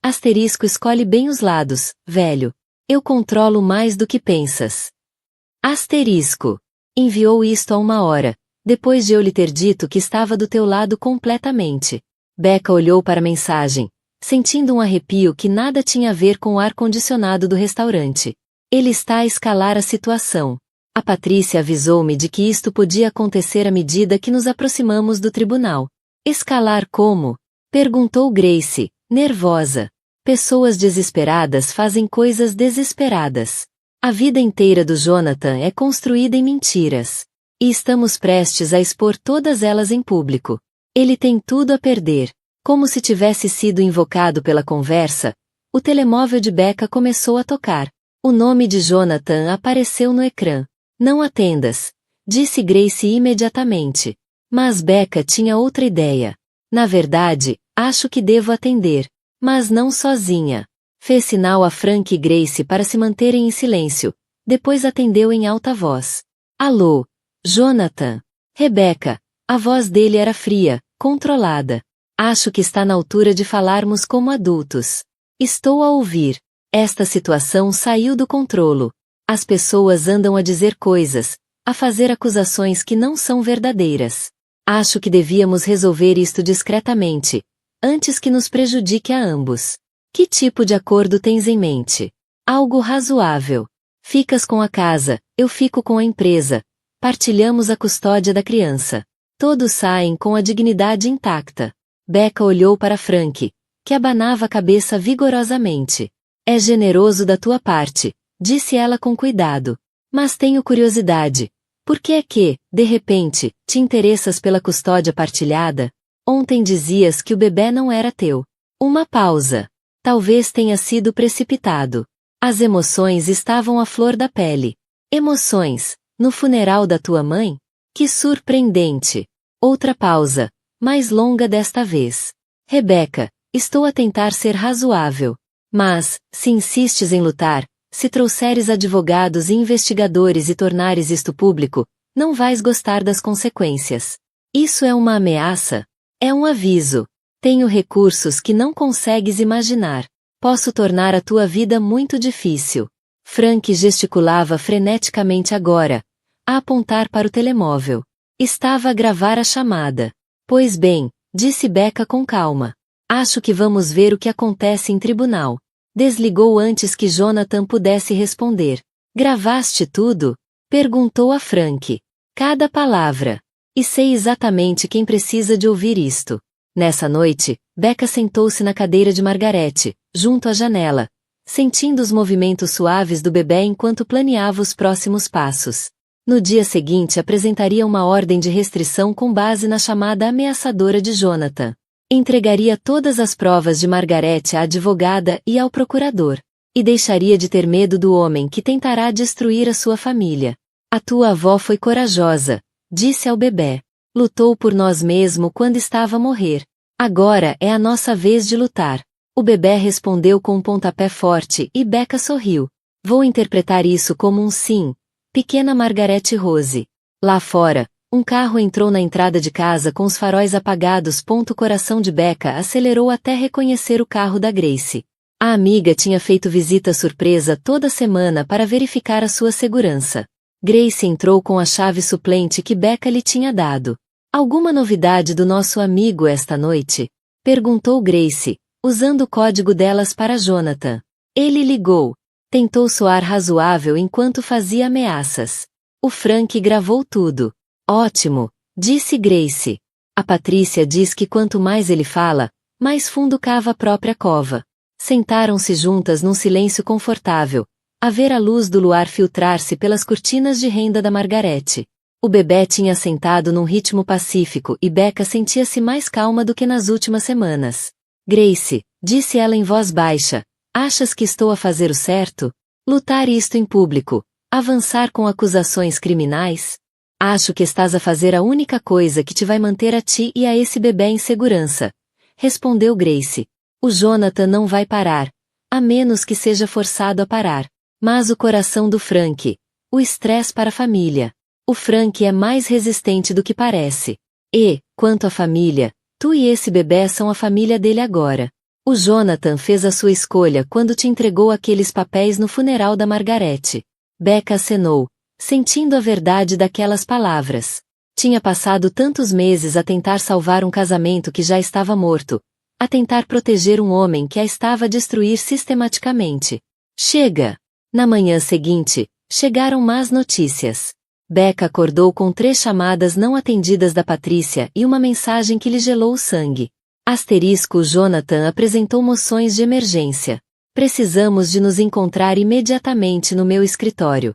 Asterisco escolhe bem os lados, velho. Eu controlo mais do que pensas. Asterisco. Enviou isto há 1 hora, depois de eu lhe ter dito que estava do teu lado completamente. Becca olhou para a mensagem, sentindo um arrepio que nada tinha a ver com o ar-condicionado do restaurante. Ele está a escalar a situação. A Patrícia avisou-me de que isto podia acontecer à medida que nos aproximamos do tribunal. Escalar como? Perguntou Grace, nervosa. Pessoas desesperadas fazem coisas desesperadas. A vida inteira do Jonathan é construída em mentiras. E estamos prestes a expor todas elas em público. Ele tem tudo a perder. Como se tivesse sido invocado pela conversa, o telemóvel de Becca começou a tocar. O nome de Jonathan apareceu no ecrã. Não atendas, disse Grace imediatamente. Mas Becca tinha outra ideia. Na verdade, acho que devo atender. Mas não sozinha. Fez sinal a Frank e Grace para se manterem em silêncio. Depois atendeu em alta voz. Alô, Jonathan. Rebecca. A voz dele era fria, controlada. Acho que está na altura de falarmos como adultos. Estou a ouvir. Esta situação saiu do controlo. As pessoas andam a dizer coisas, a fazer acusações que não são verdadeiras. Acho que devíamos resolver isto discretamente, antes que nos prejudique a ambos. Que tipo de acordo tens em mente? Algo razoável. Ficas com a casa, eu fico com a empresa. Partilhamos a custódia da criança. Todos saem com a dignidade intacta. Becca olhou para Frank, que abanava a cabeça vigorosamente. É generoso da tua parte, disse ela com cuidado. Mas tenho curiosidade. Por que é que, de repente, te interessas pela custódia partilhada? Ontem dizias que o bebê não era teu. Uma pausa. Talvez tenha sido precipitado. As emoções estavam à flor da pele. Emoções? No funeral da tua mãe? Que surpreendente. Outra pausa, mais longa desta vez. Rebecca, estou a tentar ser razoável. Mas, se insistes em lutar, se trouxeres advogados e investigadores e tornares isto público, não vais gostar das consequências. Isso é uma ameaça? É um aviso. Tenho recursos que não consegues imaginar. Posso tornar a tua vida muito difícil. Frank gesticulava freneticamente agora, a apontar para o telemóvel. Estava a gravar a chamada. Pois bem, disse Becca com calma. Acho que vamos ver o que acontece em tribunal. Desligou antes que Jonathan pudesse responder. Gravaste tudo? Perguntou a Frank. Cada palavra. E sei exatamente quem precisa de ouvir isto. Nessa noite, Becca sentou-se na cadeira de Margarete, junto à janela, sentindo os movimentos suaves do bebê enquanto planeava os próximos passos. No dia seguinte apresentaria uma ordem de restrição com base na chamada ameaçadora de Jonathan. Entregaria todas as provas de Margaret à advogada e ao procurador. E deixaria de ter medo do homem que tentará destruir a sua família. A tua avó foi corajosa, disse ao bebê. Lutou por nós mesmo quando estava a morrer. Agora é a nossa vez de lutar. O bebê respondeu com um pontapé forte e Becca sorriu. Vou interpretar isso como um sim, pequena Margaret Rose. Lá fora, um carro entrou na entrada de casa com os faróis apagados. O coração de Becca acelerou até reconhecer o carro da Grace. A amiga tinha feito visita surpresa toda semana para verificar a sua segurança. Grace entrou com a chave suplente que Becca lhe tinha dado. Alguma novidade do nosso amigo esta noite? Perguntou Grace, usando o código delas para Jonathan. Ele ligou. Tentou soar razoável enquanto fazia ameaças. O Frank gravou tudo. Ótimo, disse Grace. A Patrícia diz que quanto mais ele fala, mais fundo cava a própria cova. Sentaram-se juntas num silêncio confortável, a ver a luz do luar filtrar-se pelas cortinas de renda da Margaret. O bebê tinha sentado num ritmo pacífico e Becca sentia-se mais calma do que nas últimas semanas. Grace, disse ela em voz baixa, achas que estou a fazer o certo? Lutar isto em público? Avançar com acusações criminais? Acho que estás a fazer a única coisa que te vai manter a ti e a esse bebê em segurança, respondeu Grace. O Jonathan não vai parar, a menos que seja forçado a parar. Mas o coração do Frank, o estresse para a família. O Frank é mais resistente do que parece. E, quanto à família, tu e esse bebê são a família dele agora. O Jonathan fez a sua escolha quando te entregou aqueles papéis no funeral da Margaret. Becca acenou, sentindo a verdade daquelas palavras. Tinha passado tantos meses a tentar salvar um casamento que já estava morto, a tentar proteger um homem que a estava a destruir sistematicamente. Chega! Na manhã seguinte, chegaram más notícias. Becca acordou com 3 chamadas não atendidas da Patrícia e uma mensagem que lhe gelou o sangue. Asterisco. Jonathan apresentou moções de emergência. Precisamos de nos encontrar imediatamente no meu escritório.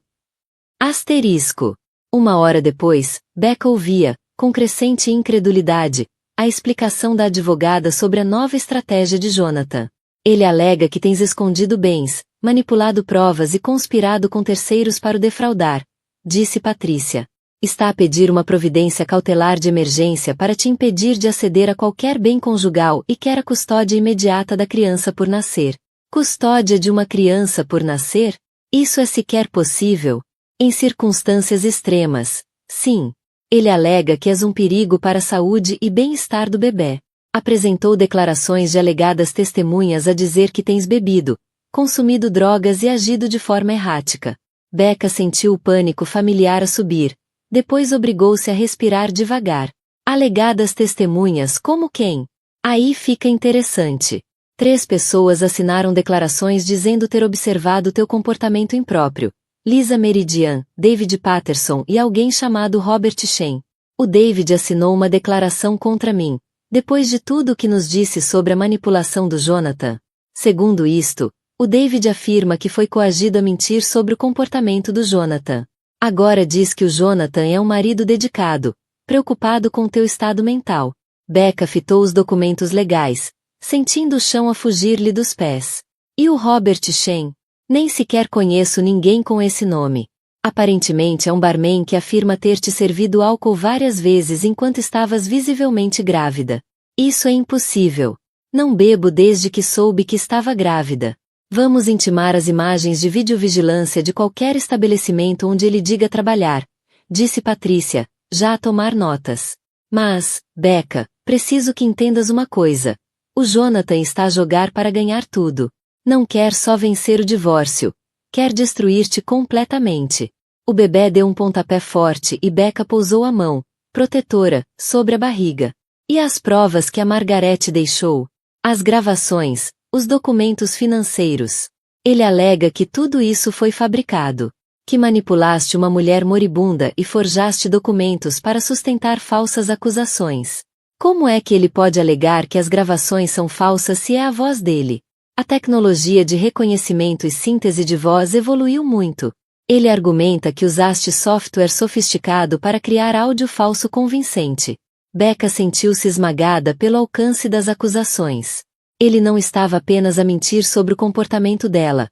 Asterisco. 1 hora depois, Becca ouvia, com crescente incredulidade, a explicação da advogada sobre a nova estratégia de Jonathan. Ele alega que tens escondido bens, manipulado provas e conspirado com terceiros para o defraudar, disse Patrícia. Está a pedir uma providência cautelar de emergência para te impedir de aceder a qualquer bem conjugal e quer a custódia imediata da criança por nascer. Custódia de uma criança por nascer? Isso é sequer possível? Em circunstâncias extremas, sim. Ele alega que és um perigo para a saúde e bem-estar do bebê. Apresentou declarações de alegadas testemunhas a dizer que tens bebido, consumido drogas e agido de forma errática. Becca sentiu o pânico familiar a subir, depois obrigou-se a respirar devagar. Alegadas testemunhas como quem? Aí fica interessante. 3 pessoas assinaram declarações dizendo ter observado teu comportamento impróprio. Lisa Meridian, David Patterson e alguém chamado Robert Shen. O David assinou uma declaração contra mim, depois de tudo o que nos disse sobre a manipulação do Jonathan. Segundo isto, o David afirma que foi coagido a mentir sobre o comportamento do Jonathan. Agora diz que o Jonathan é um marido dedicado, preocupado com teu estado mental. Becca fitou os documentos legais, sentindo o chão a fugir-lhe dos pés. E o Robert Shen? Nem sequer conheço ninguém com esse nome. Aparentemente é um barman que afirma ter te servido álcool várias vezes enquanto estavas visivelmente grávida. Isso é impossível. Não bebo desde que soube que estava grávida. Vamos intimar as imagens de videovigilância de qualquer estabelecimento onde ele diga trabalhar, disse Patrícia, já a tomar notas. Mas, Becca, preciso que entendas uma coisa. O Jonathan está a jogar para ganhar tudo. Não quer só vencer o divórcio, quer destruir-te completamente. O bebê deu um pontapé forte e Becca pousou a mão, protetora, sobre a barriga. E as provas que a Margaret deixou? As gravações, os documentos financeiros. Ele alega que tudo isso foi fabricado. Que manipulaste uma mulher moribunda e forjaste documentos para sustentar falsas acusações. Como é que ele pode alegar que as gravações são falsas se é a voz dele? A tecnologia de reconhecimento e síntese de voz evoluiu muito. Ele argumenta que usaste software sofisticado para criar áudio falso convincente. Becca sentiu-se esmagada pelo alcance das acusações. Ele não estava apenas a mentir sobre o comportamento dela.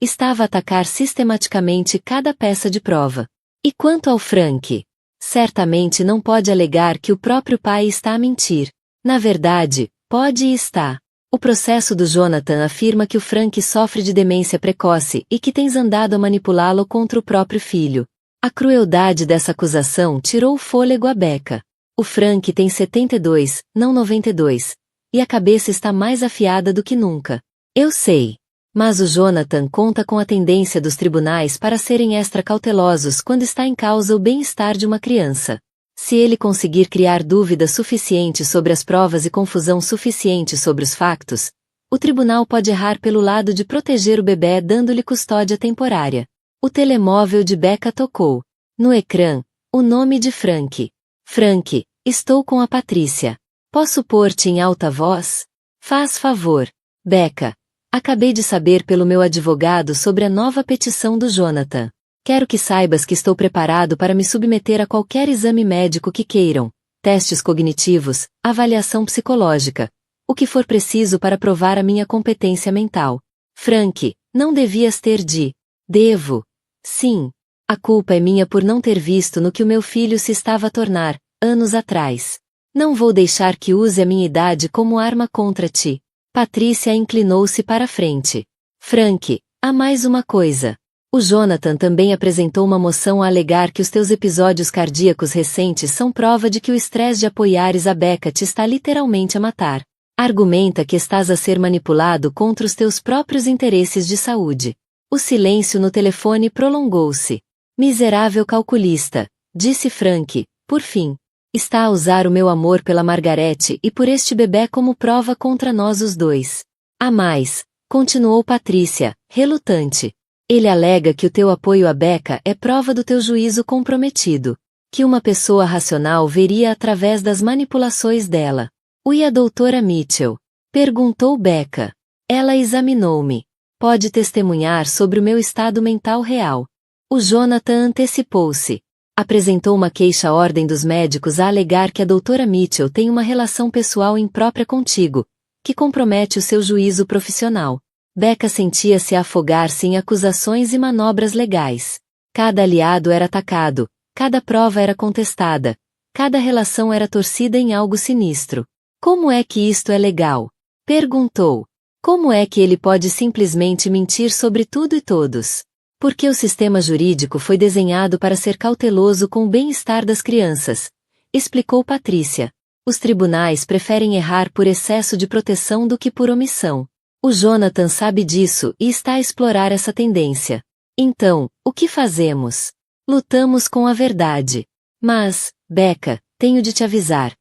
Estava a atacar sistematicamente cada peça de prova. E quanto ao Frank? Certamente não pode alegar que o próprio pai está a mentir. Na verdade, pode e está. O processo do Jonathan afirma que o Frank sofre de demência precoce e que tens andado a manipulá-lo contra o próprio filho. A crueldade dessa acusação tirou o fôlego a Becca. O Frank tem 72, não 92, e a cabeça está mais afiada do que nunca. Eu sei. Mas o Jonathan conta com a tendência dos tribunais para serem extra-cautelosos quando está em causa o bem-estar de uma criança. Se ele conseguir criar dúvida suficiente sobre as provas e confusão suficiente sobre os factos, o tribunal pode errar pelo lado de proteger o bebê dando-lhe custódia temporária. O telemóvel de Becca tocou. No ecrã, o nome de Frank. Frank, estou com a Patrícia. Posso pôr-te em alta voz? Faz favor. Becca. Acabei de saber pelo meu advogado sobre a nova petição do Jonathan. Quero que saibas que estou preparado para me submeter a qualquer exame médico que queiram, testes cognitivos, avaliação psicológica, o que for preciso para provar a minha competência mental. Frank, não devias ter de. Devo. Sim. A culpa é minha por não ter visto no que o meu filho se estava a tornar, anos atrás. Não vou deixar que use a minha idade como arma contra ti. Patrícia inclinou-se para a frente. Frank, há mais uma coisa. O Jonathan também apresentou uma moção a alegar que os teus episódios cardíacos recentes são prova de que o estresse de apoiares a Becca te está literalmente a matar. Argumenta que estás a ser manipulado contra os teus próprios interesses de saúde. O silêncio no telefone prolongou-se. Miserável calculista, disse Frank, por fim. Está a usar o meu amor pela Margarete e por este bebê como prova contra nós os dois. Há mais, continuou Patrícia, relutante. Ele alega que o teu apoio a Becca é prova do teu juízo comprometido, que uma pessoa racional veria através das manipulações dela. E a doutora Mitchell? Perguntou Becca. Ela examinou-me. Pode testemunhar sobre o meu estado mental real. O Jonathan antecipou-se. Apresentou uma queixa à ordem dos médicos a alegar que a doutora Mitchell tem uma relação pessoal imprópria contigo, que compromete o seu juízo profissional. Becca sentia-se a afogar-se em acusações e manobras legais. Cada aliado era atacado, cada prova era contestada, cada relação era torcida em algo sinistro. Como é que isto é legal? Perguntou. Como é que ele pode simplesmente mentir sobre tudo e todos? Porque o sistema jurídico foi desenhado para ser cauteloso com o bem-estar das crianças, explicou Patrícia. Os tribunais preferem errar por excesso de proteção do que por omissão. O Jonathan sabe disso e está a explorar essa tendência. Então, o que fazemos? Lutamos com a verdade. Mas, Becca, tenho de te avisar.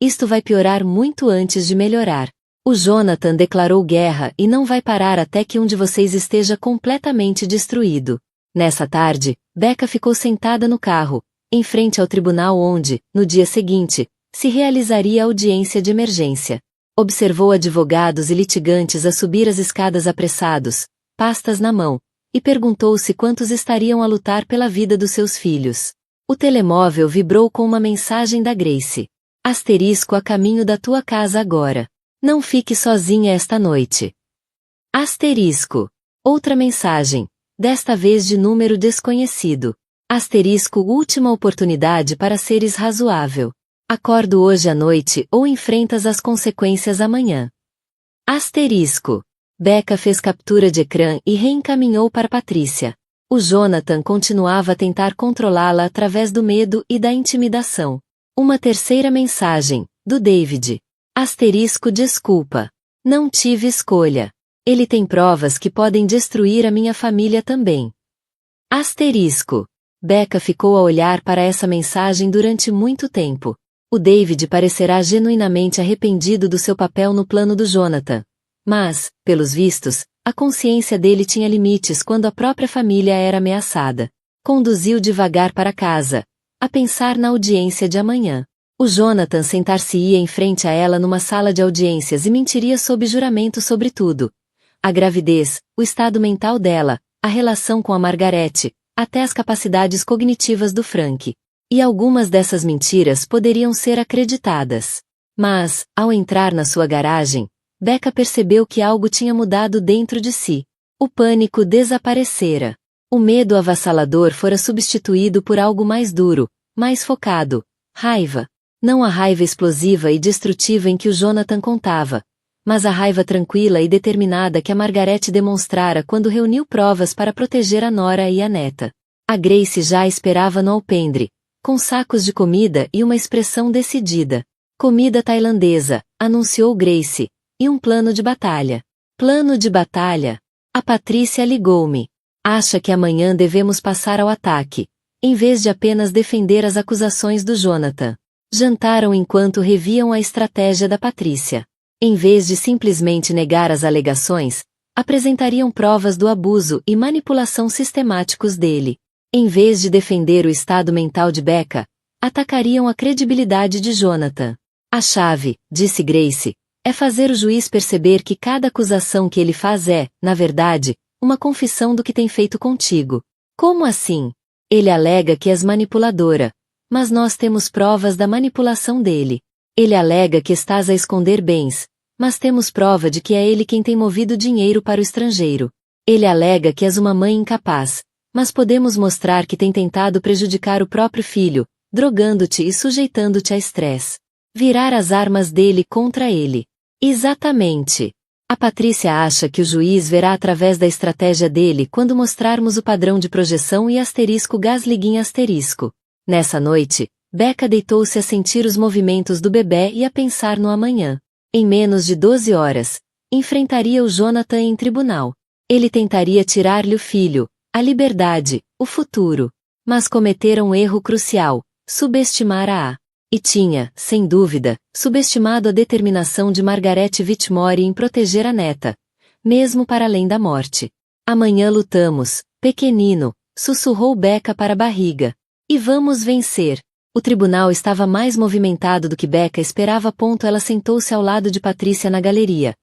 Isto vai piorar muito antes de melhorar. O Jonathan declarou guerra e não vai parar até que um de vocês esteja completamente destruído. Nessa tarde, Becca ficou sentada no carro, em frente ao tribunal onde, no dia seguinte, se realizaria a audiência de emergência. Observou advogados e litigantes a subir as escadas apressados, pastas na mão, e perguntou-se quantos estariam a lutar pela vida dos seus filhos. O telemóvel vibrou com uma mensagem da Grace. Asterisco a caminho da tua casa agora. Não fique sozinha esta noite. Asterisco. Outra mensagem, desta vez de número desconhecido. Asterisco última oportunidade para seres razoável. Acordo hoje à noite ou enfrentas as consequências amanhã. Asterisco. Becca fez captura de ecrã e reencaminhou para Patrícia. O Jonathan continuava a tentar controlá-la através do medo e da intimidação. Uma terceira mensagem, do David. Asterisco desculpa. Não tive escolha. Ele tem provas que podem destruir a minha família também. Asterisco. Becca ficou a olhar para essa mensagem durante muito tempo. O David parecerá genuinamente arrependido do seu papel no plano do Jonathan. Mas, pelos vistos, a consciência dele tinha limites quando a própria família era ameaçada. Conduziu devagar para casa, a pensar na audiência de amanhã. O Jonathan sentar-se-ia em frente a ela numa sala de audiências e mentiria sob juramento sobre tudo. A gravidez, o estado mental dela, a relação com a Margarete, até as capacidades cognitivas do Frank. E algumas dessas mentiras poderiam ser acreditadas. Mas, ao entrar na sua garagem, Becca percebeu que algo tinha mudado dentro de si. O pânico desaparecera. O medo avassalador fora substituído por algo mais duro, mais focado: raiva. Não a raiva explosiva e destrutiva em que o Jonathan contava, mas a raiva tranquila e determinada que a Margarete demonstrara quando reuniu provas para proteger a nora e a neta. A Grace já a esperava no alpendre, com sacos de comida e uma expressão decidida. Comida tailandesa, anunciou Grace, e um plano de batalha. Plano de batalha? A Patrícia ligou-me. Acha que amanhã devemos passar ao ataque, em vez de apenas defender as acusações do Jonathan. Jantaram enquanto reviam a estratégia da Patrícia. Em vez de simplesmente negar as alegações, apresentariam provas do abuso e manipulação sistemáticos dele. Em vez de defender o estado mental de Becca, atacariam a credibilidade de Jonathan. A chave, disse Grace, é fazer o juiz perceber que cada acusação que ele faz é, na verdade, uma confissão do que tem feito contigo. Como assim? Ele alega que és manipuladora, mas nós temos provas da manipulação dele. Ele alega que estás a esconder bens, mas temos prova de que é ele quem tem movido dinheiro para o estrangeiro. Ele alega que és uma mãe incapaz, mas podemos mostrar que tem tentado prejudicar o próprio filho, drogando-te e sujeitando-te a estresse. Virar as armas dele contra ele. Exatamente. A Patrícia acha que o juiz verá através da estratégia dele quando mostrarmos o padrão de projeção e *gaslighting*. Nessa noite, Becca deitou-se a sentir os movimentos do bebê e a pensar no amanhã. Em menos de 12 horas, enfrentaria o Jonathan em tribunal. Ele tentaria tirar-lhe o filho, a liberdade, o futuro. Mas cometera um erro crucial: subestimar-a. E tinha, sem dúvida, subestimado a determinação de Margarete Whitmore em proteger a neta, mesmo para além da morte. Amanhã lutamos, pequenino, sussurrou Becca para a barriga. E vamos vencer. O tribunal estava mais movimentado do que Becca esperava. Ela sentou-se ao lado de Patrícia na galeria,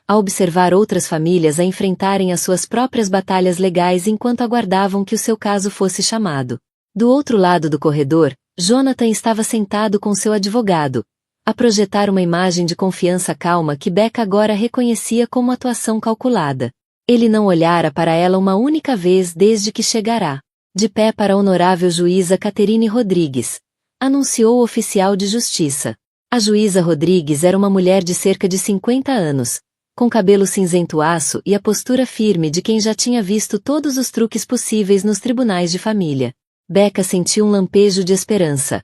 a observar outras famílias a enfrentarem as suas próprias batalhas legais enquanto aguardavam que o seu caso fosse chamado. Do outro lado do corredor, Jonathan estava sentado com seu advogado, a projetar uma imagem de confiança calma que Becca agora reconhecia como atuação calculada. Ele não olhara para ela uma única vez desde que chegará. De pé para a honorável juíza Catherine Rodrigues, anunciou o oficial de justiça. A juíza Rodrigues era uma mulher de cerca de 50 anos, com cabelo cinzento aço e a postura firme de quem já tinha visto todos os truques possíveis nos tribunais de família. Becca sentiu um lampejo de esperança.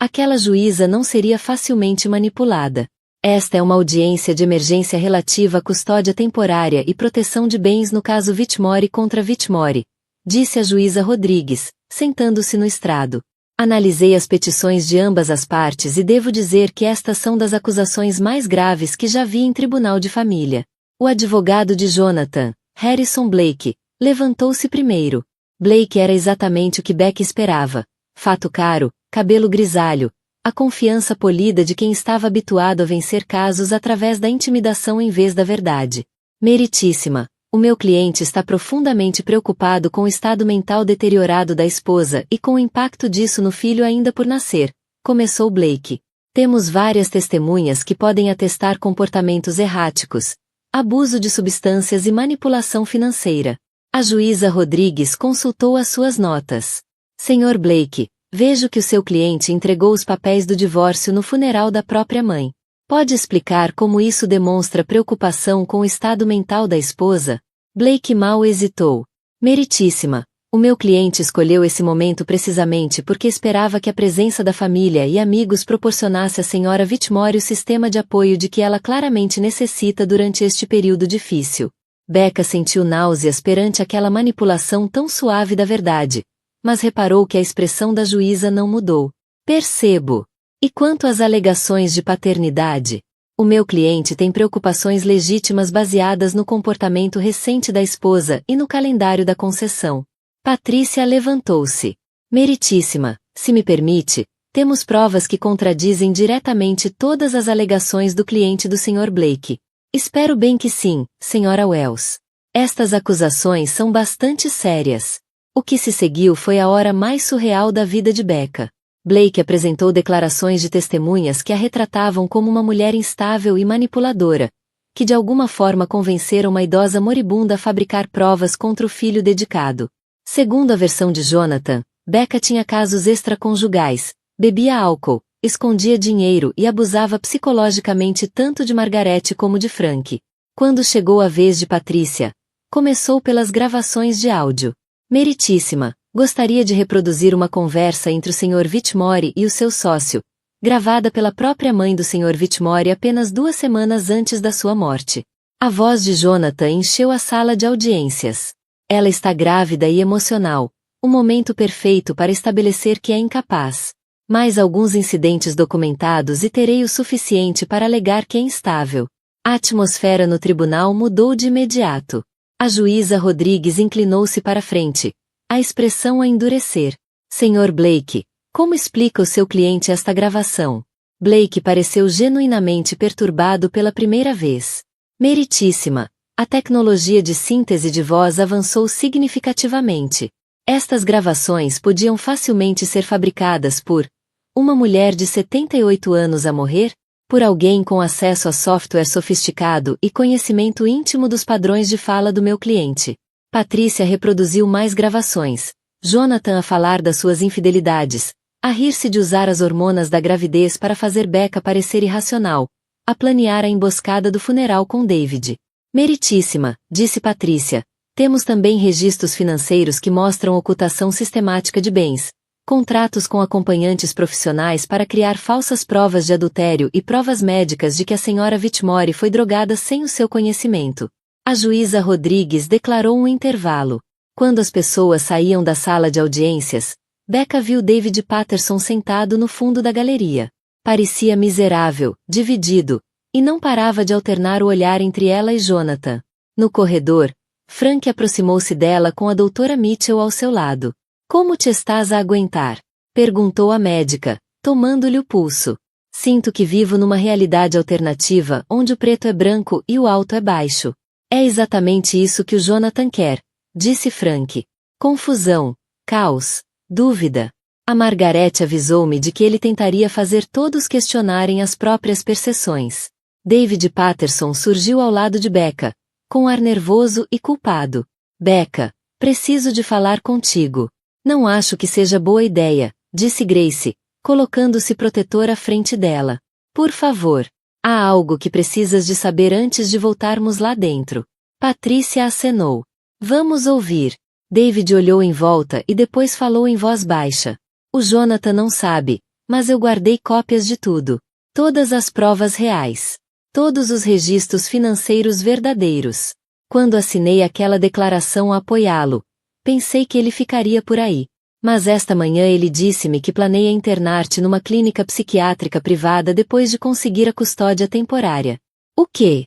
Aquela juíza não seria facilmente manipulada. Esta é uma audiência de emergência relativa à custódia temporária e proteção de bens no caso Whitmore contra Whitmore, disse a juíza Rodrigues, sentando-se no estrado. Analisei as petições de ambas as partes e devo dizer que estas são das acusações mais graves que já vi em tribunal de família. O advogado de Jonathan, Harrison Blake, levantou-se primeiro. Blake era exatamente o que Becca esperava. Fato caro, cabelo grisalho, a confiança polida de quem estava habituado a vencer casos através da intimidação em vez da verdade. Meritíssima, o meu cliente está profundamente preocupado com o estado mental deteriorado da esposa e com o impacto disso no filho ainda por nascer, começou Blake. Temos várias testemunhas que podem atestar comportamentos erráticos, abuso de substâncias e manipulação financeira. A juíza Rodrigues consultou as suas notas. Senhor Blake, vejo que o seu cliente entregou os papéis do divórcio no funeral da própria mãe. Pode explicar como isso demonstra preocupação com o estado mental da esposa? Blake mal hesitou. Meritíssima, o meu cliente escolheu esse momento precisamente porque esperava que a presença da família e amigos proporcionasse à senhora Whitmore o sistema de apoio de que ela claramente necessita durante este período difícil. Becca sentiu náuseas perante aquela manipulação tão suave da verdade, mas reparou que a expressão da juíza não mudou. Percebo. E quanto às alegações de paternidade? O meu cliente tem preocupações legítimas baseadas no comportamento recente da esposa e no calendário da concessão. Patrícia levantou-se. Meritíssima, se me permite, temos provas que contradizem diretamente todas as alegações do cliente do Sr. Blake. Espero bem que sim, Sra. Wells. Estas acusações são bastante sérias. O que se seguiu foi a hora mais surreal da vida de Becca. Blake apresentou declarações de testemunhas que a retratavam como uma mulher instável e manipuladora, que de alguma forma convenceram uma idosa moribunda a fabricar provas contra o filho dedicado. Segundo a versão de Jonathan, Becca tinha casos extraconjugais, bebia álcool, escondia dinheiro e abusava psicologicamente tanto de Margarete como de Frank. Quando chegou a vez de Patrícia, começou pelas gravações de áudio. Meritíssima, gostaria de reproduzir uma conversa entre o Sr. Whitmore e o seu sócio, gravada pela própria mãe do Sr. Whitmore apenas 2 semanas antes da sua morte. A voz de Jonathan encheu a sala de audiências. Ela está grávida e emocional, o momento perfeito para estabelecer que é incapaz. Mais alguns incidentes documentados e terei o suficiente para alegar que é instável. A atmosfera no tribunal mudou de imediato. A juíza Rodrigues inclinou-se para frente, a expressão a endurecer. Sr. Blake, como explica o seu cliente esta gravação? Blake pareceu genuinamente perturbado pela primeira vez. Meritíssima, a tecnologia de síntese de voz avançou significativamente. Estas gravações podiam facilmente ser fabricadas por uma mulher de 78 anos a morrer, por alguém com acesso a software sofisticado e conhecimento íntimo dos padrões de fala do meu cliente. Patrícia reproduziu mais gravações. Jonathan a falar das suas infidelidades, a rir-se de usar as hormonas da gravidez para fazer Becca parecer irracional, a planear a emboscada do funeral com David. Meritíssima, disse Patrícia, temos também registros financeiros que mostram ocultação sistemática de bens, contratos com acompanhantes profissionais para criar falsas provas de adultério e provas médicas de que a senhora Whitmore foi drogada sem o seu conhecimento. A juíza Rodrigues declarou um intervalo. Quando as pessoas saíam da sala de audiências, Becca viu David Patterson sentado no fundo da galeria. Parecia miserável, dividido, e não parava de alternar o olhar entre ela e Jonathan. No corredor, Frank aproximou-se dela com a doutora Mitchell ao seu lado. Como te estás a aguentar? Perguntou a médica, tomando-lhe o pulso. Sinto que vivo numa realidade alternativa onde o preto é branco e o alto é baixo. É exatamente isso que o Jonathan quer, disse Frank. Confusão, caos, dúvida. A Margarete avisou-me de que ele tentaria fazer todos questionarem as próprias percepções. David Patterson surgiu ao lado de Becca, com ar nervoso e culpado. Becca, preciso de falar contigo. Não acho que seja boa ideia, disse Grace, colocando-se protetora à frente dela. Por favor. Há algo que precisas de saber antes de voltarmos lá dentro. Patrícia acenou. Vamos ouvir. David olhou em volta e depois falou em voz baixa. O Jonathan não sabe, mas eu guardei cópias de tudo. Todas as provas reais. Todos os registros financeiros verdadeiros. Quando assinei aquela declaração a apoiá-lo, pensei que ele ficaria por aí. Mas esta manhã ele disse-me que planeia internar-te numa clínica psiquiátrica privada depois de conseguir a custódia temporária. O quê?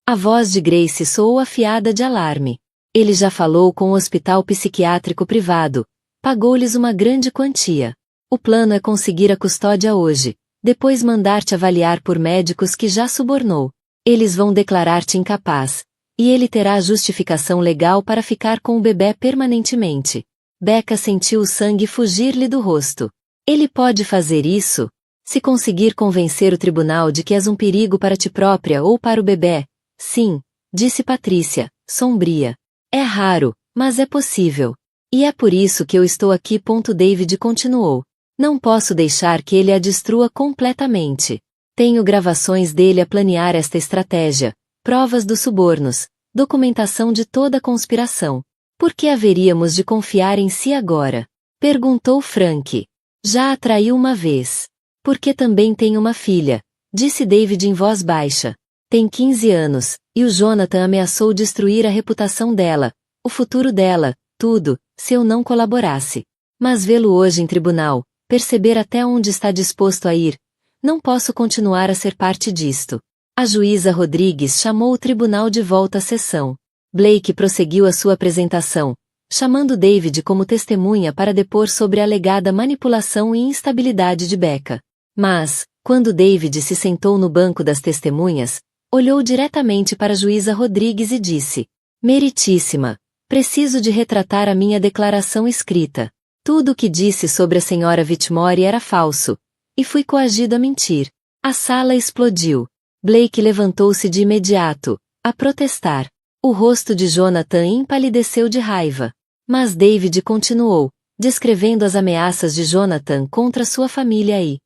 A voz de Grace soou afiada de alarme. Ele já falou com o hospital psiquiátrico privado. Pagou-lhes uma grande quantia. O plano é conseguir a custódia hoje, depois mandar-te avaliar por médicos que já subornou. Eles vão declarar-te incapaz, e ele terá justificação legal para ficar com o bebê permanentemente. Becca sentiu o sangue fugir-lhe do rosto. Ele pode fazer isso? Se conseguir convencer o tribunal de que és um perigo para ti própria ou para o bebê? Sim, disse Patrícia, sombria. É raro, mas é possível. E é por isso que eu estou aqui. David continuou. Não posso deixar que ele a destrua completamente. Tenho gravações dele a planear esta estratégia, provas dos subornos, documentação de toda a conspiração. Por que haveríamos de confiar em si agora? Perguntou Frank. Já a traiu uma vez. Porque também tem uma filha, disse David em voz baixa. Tem 15 anos, e o Jonathan ameaçou destruir a reputação dela, o futuro dela, tudo, se eu não colaborasse. Mas vê-lo hoje em tribunal, perceber até onde está disposto a ir, não posso continuar a ser parte disto. A juíza Rodrigues chamou o tribunal de volta à sessão. Blake prosseguiu a sua apresentação, chamando David como testemunha para depor sobre a alegada manipulação e instabilidade de Becca. Mas, quando David se sentou no banco das testemunhas, olhou diretamente para a juíza Rodrigues e disse: Meritíssima, Preciso de retratar a minha declaração escrita. Tudo o que disse sobre a senhora Whitmore era falso, e fui coagido a mentir. A sala explodiu. Blake levantou-se de imediato, a protestar. O rosto de Jonathan empalideceu de raiva. Mas David continuou, descrevendo as ameaças de Jonathan contra sua família e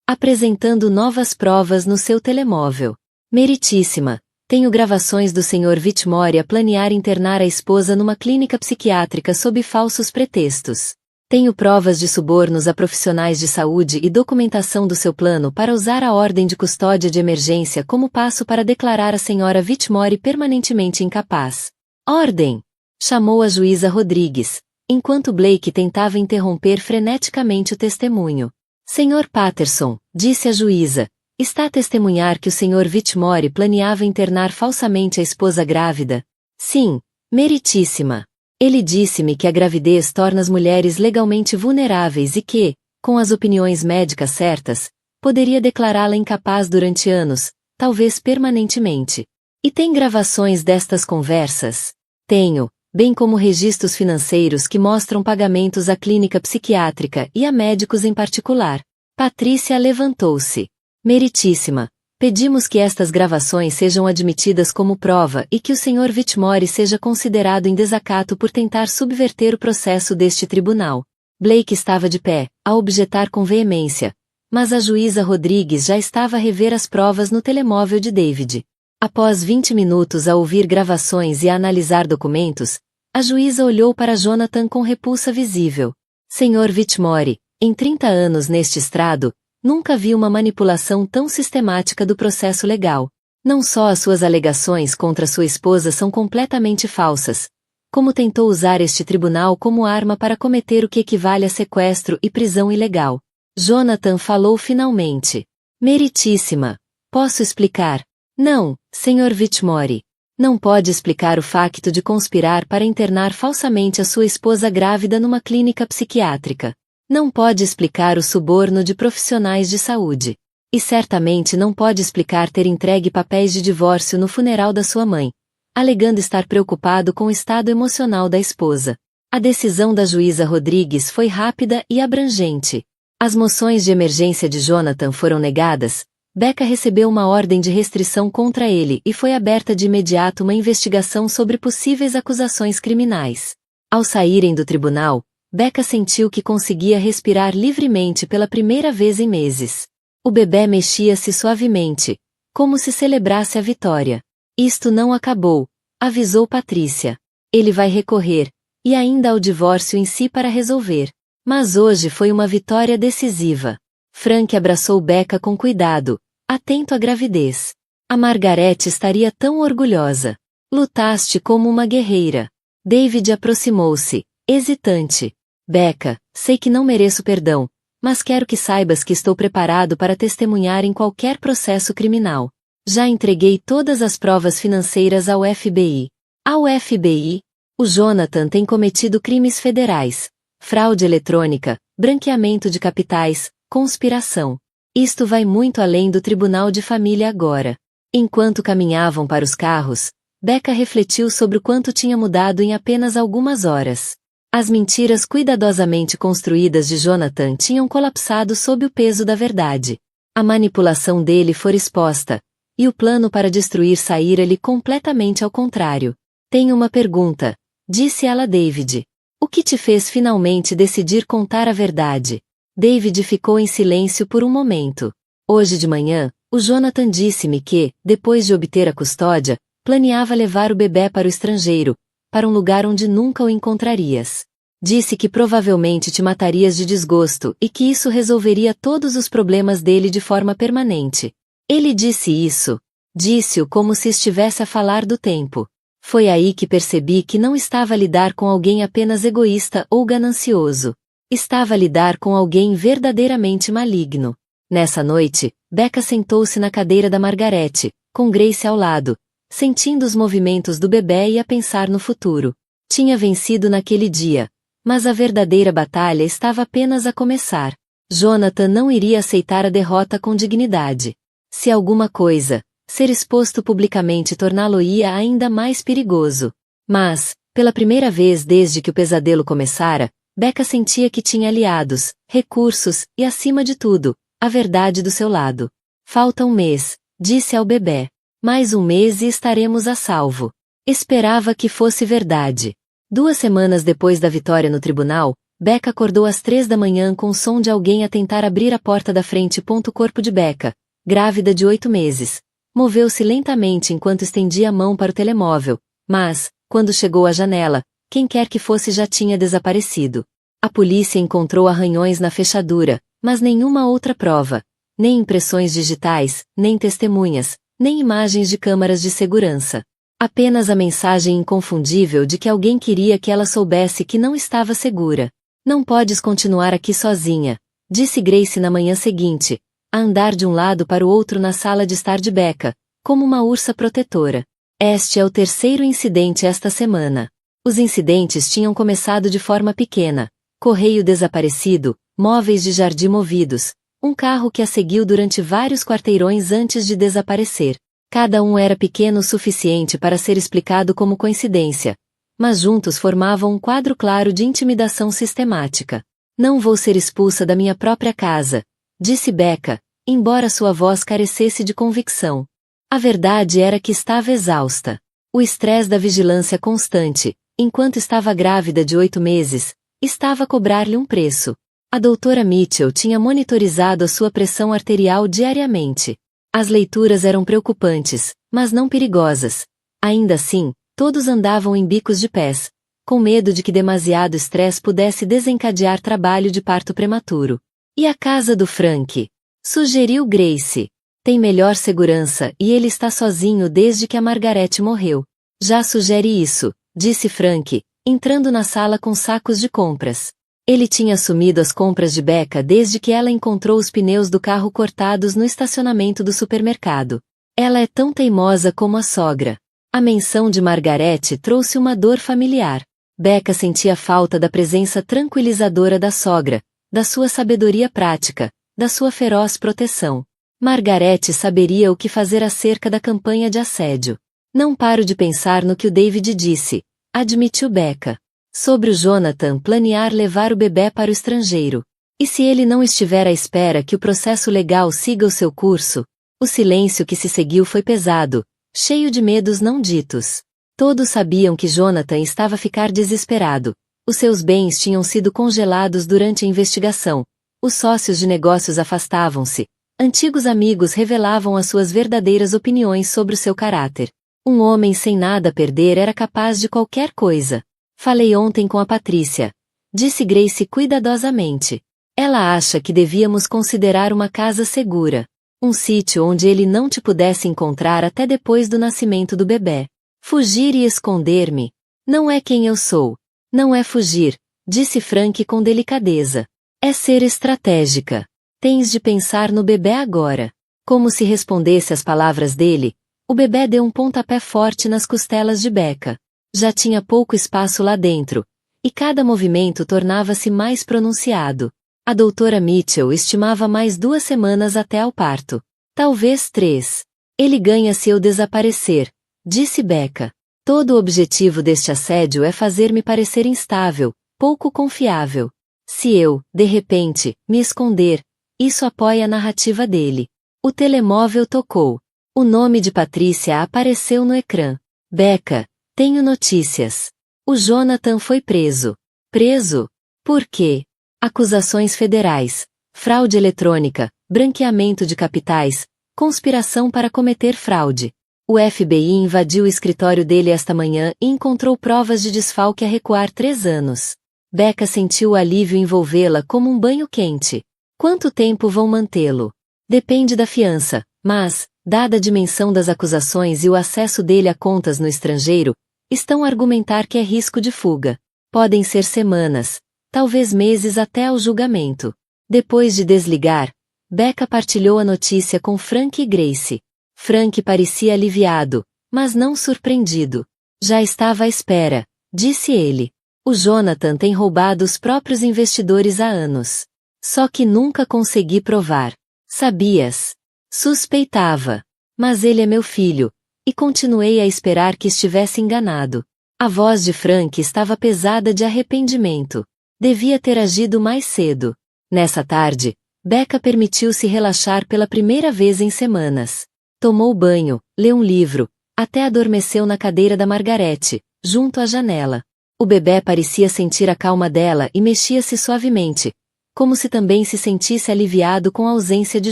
apresentando novas provas no seu telemóvel. Meritíssima, tenho gravações do Sr. Whitmore a planear internar a esposa numa clínica psiquiátrica sob falsos pretextos. Tenho provas de subornos a profissionais de saúde e documentação do seu plano para usar a ordem de custódia de emergência como passo para declarar a Sra. Whitmore permanentemente incapaz. Ordem! Chamou a juíza Rodrigues, enquanto Blake tentava interromper freneticamente o testemunho. Sr. Patterson, disse a juíza, está a testemunhar que o Sr. Whitmore planeava internar falsamente a esposa grávida? Sim, meritíssima. Ele disse-me que a gravidez torna as mulheres legalmente vulneráveis e que, com as opiniões médicas certas, poderia declará-la incapaz durante anos, talvez permanentemente. E tem gravações destas conversas? Tenho, bem como registros financeiros que mostram pagamentos à clínica psiquiátrica e a médicos em particular. Patrícia levantou-se. Meritíssima, pedimos que estas gravações sejam admitidas como prova e que o Sr. Whitmore seja considerado em desacato por tentar subverter o processo deste tribunal. Blake estava de pé, a objetar com veemência, mas a juíza Rodrigues já estava a rever as provas no telemóvel de David. Após 20 minutos a ouvir gravações e a analisar documentos, a juíza olhou para Jonathan com repulsa visível. Sr. Whitmore, em 30 anos neste estrado, nunca vi uma manipulação tão sistemática do processo legal. Não só as suas alegações contra sua esposa são completamente falsas, como tentou usar este tribunal como arma para cometer o que equivale a sequestro e prisão ilegal. Jonathan falou finalmente. Meritíssima, posso explicar? Não, Sr. Whitmore. Não pode explicar o facto de conspirar para internar falsamente a sua esposa grávida numa clínica psiquiátrica. Não pode explicar o suborno de profissionais de saúde. E certamente não pode explicar ter entregue papéis de divórcio no funeral da sua mãe, alegando estar preocupado com o estado emocional da esposa. A decisão da juíza Rodrigues foi rápida e abrangente. As moções de emergência de Jonathan foram negadas, Becca recebeu uma ordem de restrição contra ele e foi aberta de imediato uma investigação sobre possíveis acusações criminais. Ao saírem do tribunal, Becca sentiu que conseguia respirar livremente pela primeira vez em meses. O bebê mexia-se suavemente, como se celebrasse a vitória. Isto não acabou, avisou Patrícia. Ele vai recorrer, e ainda há o divórcio em si para resolver. Mas hoje foi uma vitória decisiva. Frank abraçou Becca com cuidado, atento à gravidez. A Margaret estaria tão orgulhosa. Lutaste como uma guerreira. David aproximou-se, hesitante. Becca, sei que não mereço perdão, mas quero que saibas que estou preparado para testemunhar em qualquer processo criminal. Já entreguei todas as provas financeiras ao FBI. Ao FBI? O Jonathan tem cometido crimes federais, fraude eletrônica, branqueamento de capitais, conspiração. Isto vai muito além do tribunal de família agora. Enquanto caminhavam para os carros, Becca refletiu sobre o quanto tinha mudado em apenas algumas horas. As mentiras cuidadosamente construídas de Jonathan tinham colapsado sob o peso da verdade. A manipulação dele fora exposta, e o plano para destruir saíra-lhe completamente ao contrário. Tenho uma pergunta, disse ela a David. O que te fez finalmente decidir contar a verdade? David ficou em silêncio por um momento. Hoje de manhã, o Jonathan disse-me que, depois de obter a custódia, planeava levar o bebê para o estrangeiro, para um lugar onde nunca o encontrarias. Disse que provavelmente te matarias de desgosto e que isso resolveria todos os problemas dele de forma permanente. Ele disse isso. Disse-o como se estivesse a falar do tempo. Foi aí que percebi que não estava a lidar com alguém apenas egoísta ou ganancioso. Estava a lidar com alguém verdadeiramente maligno. Nessa noite, Becca sentou-se na cadeira da Margaret, com Grace ao lado, sentindo os movimentos do bebê e a pensar no futuro. Tinha vencido naquele dia, mas a verdadeira batalha estava apenas a começar. Jonathan não iria aceitar a derrota com dignidade. Se alguma coisa, ser exposto publicamente torná-lo-ia ainda mais perigoso. Mas, pela primeira vez desde que o pesadelo começara, Becca sentia que tinha aliados, recursos e, acima de tudo, a verdade do seu lado. Falta um mês, disse ao bebê. Mais um mês e estaremos a salvo. Esperava que fosse verdade. 2 semanas depois da vitória no tribunal, Becca acordou às 3 da manhã com o som de alguém a tentar abrir a porta da frente. O corpo de Becca, grávida de 8 meses, moveu-se lentamente enquanto estendia a mão para o telemóvel, mas, quando chegou à janela, quem quer que fosse já tinha desaparecido. A polícia encontrou arranhões na fechadura, mas nenhuma outra prova, nem impressões digitais, nem testemunhas, nem imagens de câmaras de segurança. Apenas a mensagem inconfundível de que alguém queria que ela soubesse que não estava segura. Não podes continuar aqui sozinha, disse Grace na manhã seguinte, a andar de um lado para o outro na sala de estar de Becca, como uma ursa protetora. Este é o 3º incidente esta semana. Os incidentes tinham começado de forma pequena: correio desaparecido, móveis de jardim movidos, um carro que a seguiu durante vários quarteirões antes de desaparecer. Cada um era pequeno o suficiente para ser explicado como coincidência, mas juntos formavam um quadro claro de intimidação sistemática. Não vou ser expulsa da minha própria casa, disse Becca, embora sua voz carecesse de convicção. A verdade era que estava exausta. O estresse da vigilância constante, enquanto estava grávida de 8 meses, estava a cobrar-lhe um preço. A doutora Mitchell tinha monitorizado a sua pressão arterial diariamente. As leituras eram preocupantes, mas não perigosas. Ainda assim, todos andavam em bicos de pés, com medo de que demasiado estresse pudesse desencadear trabalho de parto prematuro. E a casa do Frank? Sugeriu Grace. Tem melhor segurança e ele está sozinho desde que a Margaret morreu. Já sugere isso, disse Frank, entrando na sala com sacos de compras. Ele tinha assumido as compras de Becca desde que ela encontrou os pneus do carro cortados no estacionamento do supermercado. Ela é tão teimosa como a sogra. A menção de Margaret trouxe uma dor familiar. Becca sentia falta da presença tranquilizadora da sogra, da sua sabedoria prática, da sua feroz proteção. Margaret saberia o que fazer acerca da campanha de assédio. Não paro de pensar no que o David disse, admitiu Becca. Sobre o Jonathan planear levar o bebê para o estrangeiro. E se ele não estiver à espera que o processo legal siga o seu curso? O silêncio que se seguiu foi pesado, cheio de medos não ditos. Todos sabiam que Jonathan estava a ficar desesperado. Os seus bens tinham sido congelados durante a investigação. Os sócios de negócios afastavam-se. Antigos amigos revelavam as suas verdadeiras opiniões sobre o seu caráter. Um homem sem nada a perder era capaz de qualquer coisa. Falei ontem com a Patrícia, disse Grace cuidadosamente. Ela acha que devíamos considerar uma casa segura. Um sítio onde ele não te pudesse encontrar até depois do nascimento do bebê. Fugir e esconder-me. Não é quem eu sou. Não é fugir, disse Frank com delicadeza. É ser estratégica. Tens de pensar no bebê agora. Como se respondesse às palavras dele, o bebê deu um pontapé forte nas costelas de Becca. Já tinha pouco espaço lá dentro, e cada movimento tornava-se mais pronunciado. A doutora Mitchell estimava mais 2 semanas até ao parto. Talvez 3. Ele ganha se eu desaparecer, disse Becca. Todo o objetivo deste assédio é fazer-me parecer instável, pouco confiável. Se eu, de repente, me esconder, isso apoia a narrativa dele. O telemóvel tocou. O nome de Patrícia apareceu no ecrã. Becca. Tenho notícias. O Jonathan foi preso. Preso? Por quê? Acusações federais, fraude eletrônica, branqueamento de capitais, conspiração para cometer fraude. O FBI invadiu o escritório dele esta manhã e encontrou provas de desfalque a recuar 3 anos. Becca sentiu o alívio envolvê-la como um banho quente. Quanto tempo vão mantê-lo? Depende da fiança, mas, dada a dimensão das acusações e o acesso dele a contas no estrangeiro, estão a argumentar que é risco de fuga. Podem ser semanas, talvez meses até ao julgamento. Depois de desligar, Becca partilhou a notícia com Frank e Grace. Frank parecia aliviado, mas não surpreendido. Já estava à espera, disse ele. O Jonathan tem roubado os próprios investidores há anos. Só que nunca consegui provar. Sabias? Suspeitava. Mas ele é meu filho. E continuei a esperar que estivesse enganado. A voz de Frank estava pesada de arrependimento. Devia ter agido mais cedo. Nessa tarde, Becca permitiu-se relaxar pela primeira vez em semanas. Tomou banho, leu um livro, até adormeceu na cadeira da Margarete, junto à janela. O bebê parecia sentir a calma dela e mexia-se suavemente, como se também se sentisse aliviado com a ausência de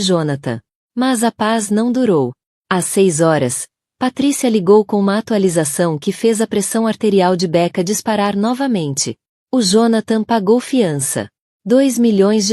Jonathan. Mas a paz não durou. Às 6 horas, Patrícia ligou com uma atualização que fez a pressão arterial de Becca disparar novamente. O Jonathan pagou fiança. $2 milhões,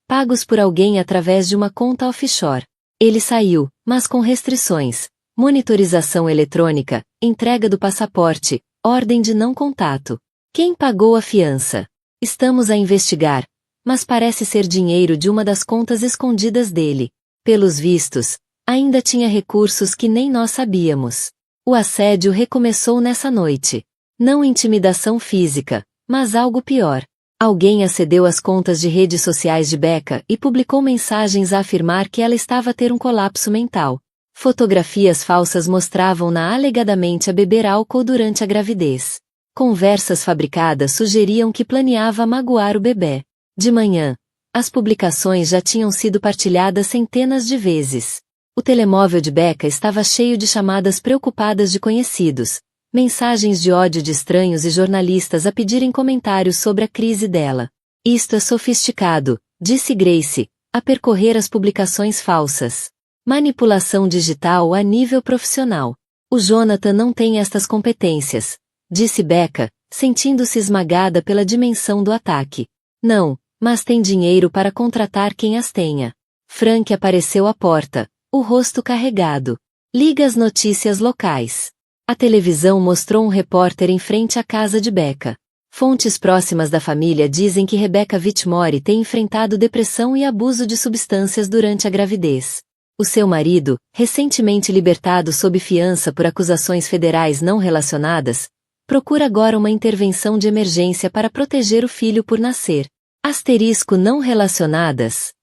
pagos por alguém através de uma conta offshore. Ele saiu, mas com restrições. Monitorização eletrônica, entrega do passaporte, ordem de não contato. Quem pagou a fiança? Estamos a investigar, mas parece ser dinheiro de uma das contas escondidas dele. Pelos vistos, ainda tinha recursos que nem nós sabíamos. O assédio recomeçou nessa noite. Não intimidação física, mas algo pior. Alguém acedeu às contas de redes sociais de Becca e publicou mensagens a afirmar que ela estava a ter um colapso mental. Fotografias falsas mostravam-na alegadamente a beber álcool durante a gravidez. Conversas fabricadas sugeriam que planeava magoar o bebê. De manhã, as publicações já tinham sido partilhadas centenas de vezes. O telemóvel de Becca estava cheio de chamadas preocupadas de conhecidos, mensagens de ódio de estranhos e jornalistas a pedirem comentários sobre a crise dela. Isto é sofisticado, disse Grace, a percorrer as publicações falsas. Manipulação digital a nível profissional. O Jonathan não tem estas competências, disse Becca, sentindo-se esmagada pela dimensão do ataque. Não, mas tem dinheiro para contratar quem as tenha. Frank apareceu à porta, o rosto carregado. Liga as notícias locais. A televisão mostrou um repórter em frente à casa de Becca. Fontes próximas da família dizem que Rebecca Whitmore tem enfrentado depressão e abuso de substâncias durante a gravidez. O seu marido, recentemente libertado sob fiança por acusações federais não relacionadas, procura agora uma intervenção de emergência para proteger o filho por nascer. Asterisco não relacionadas.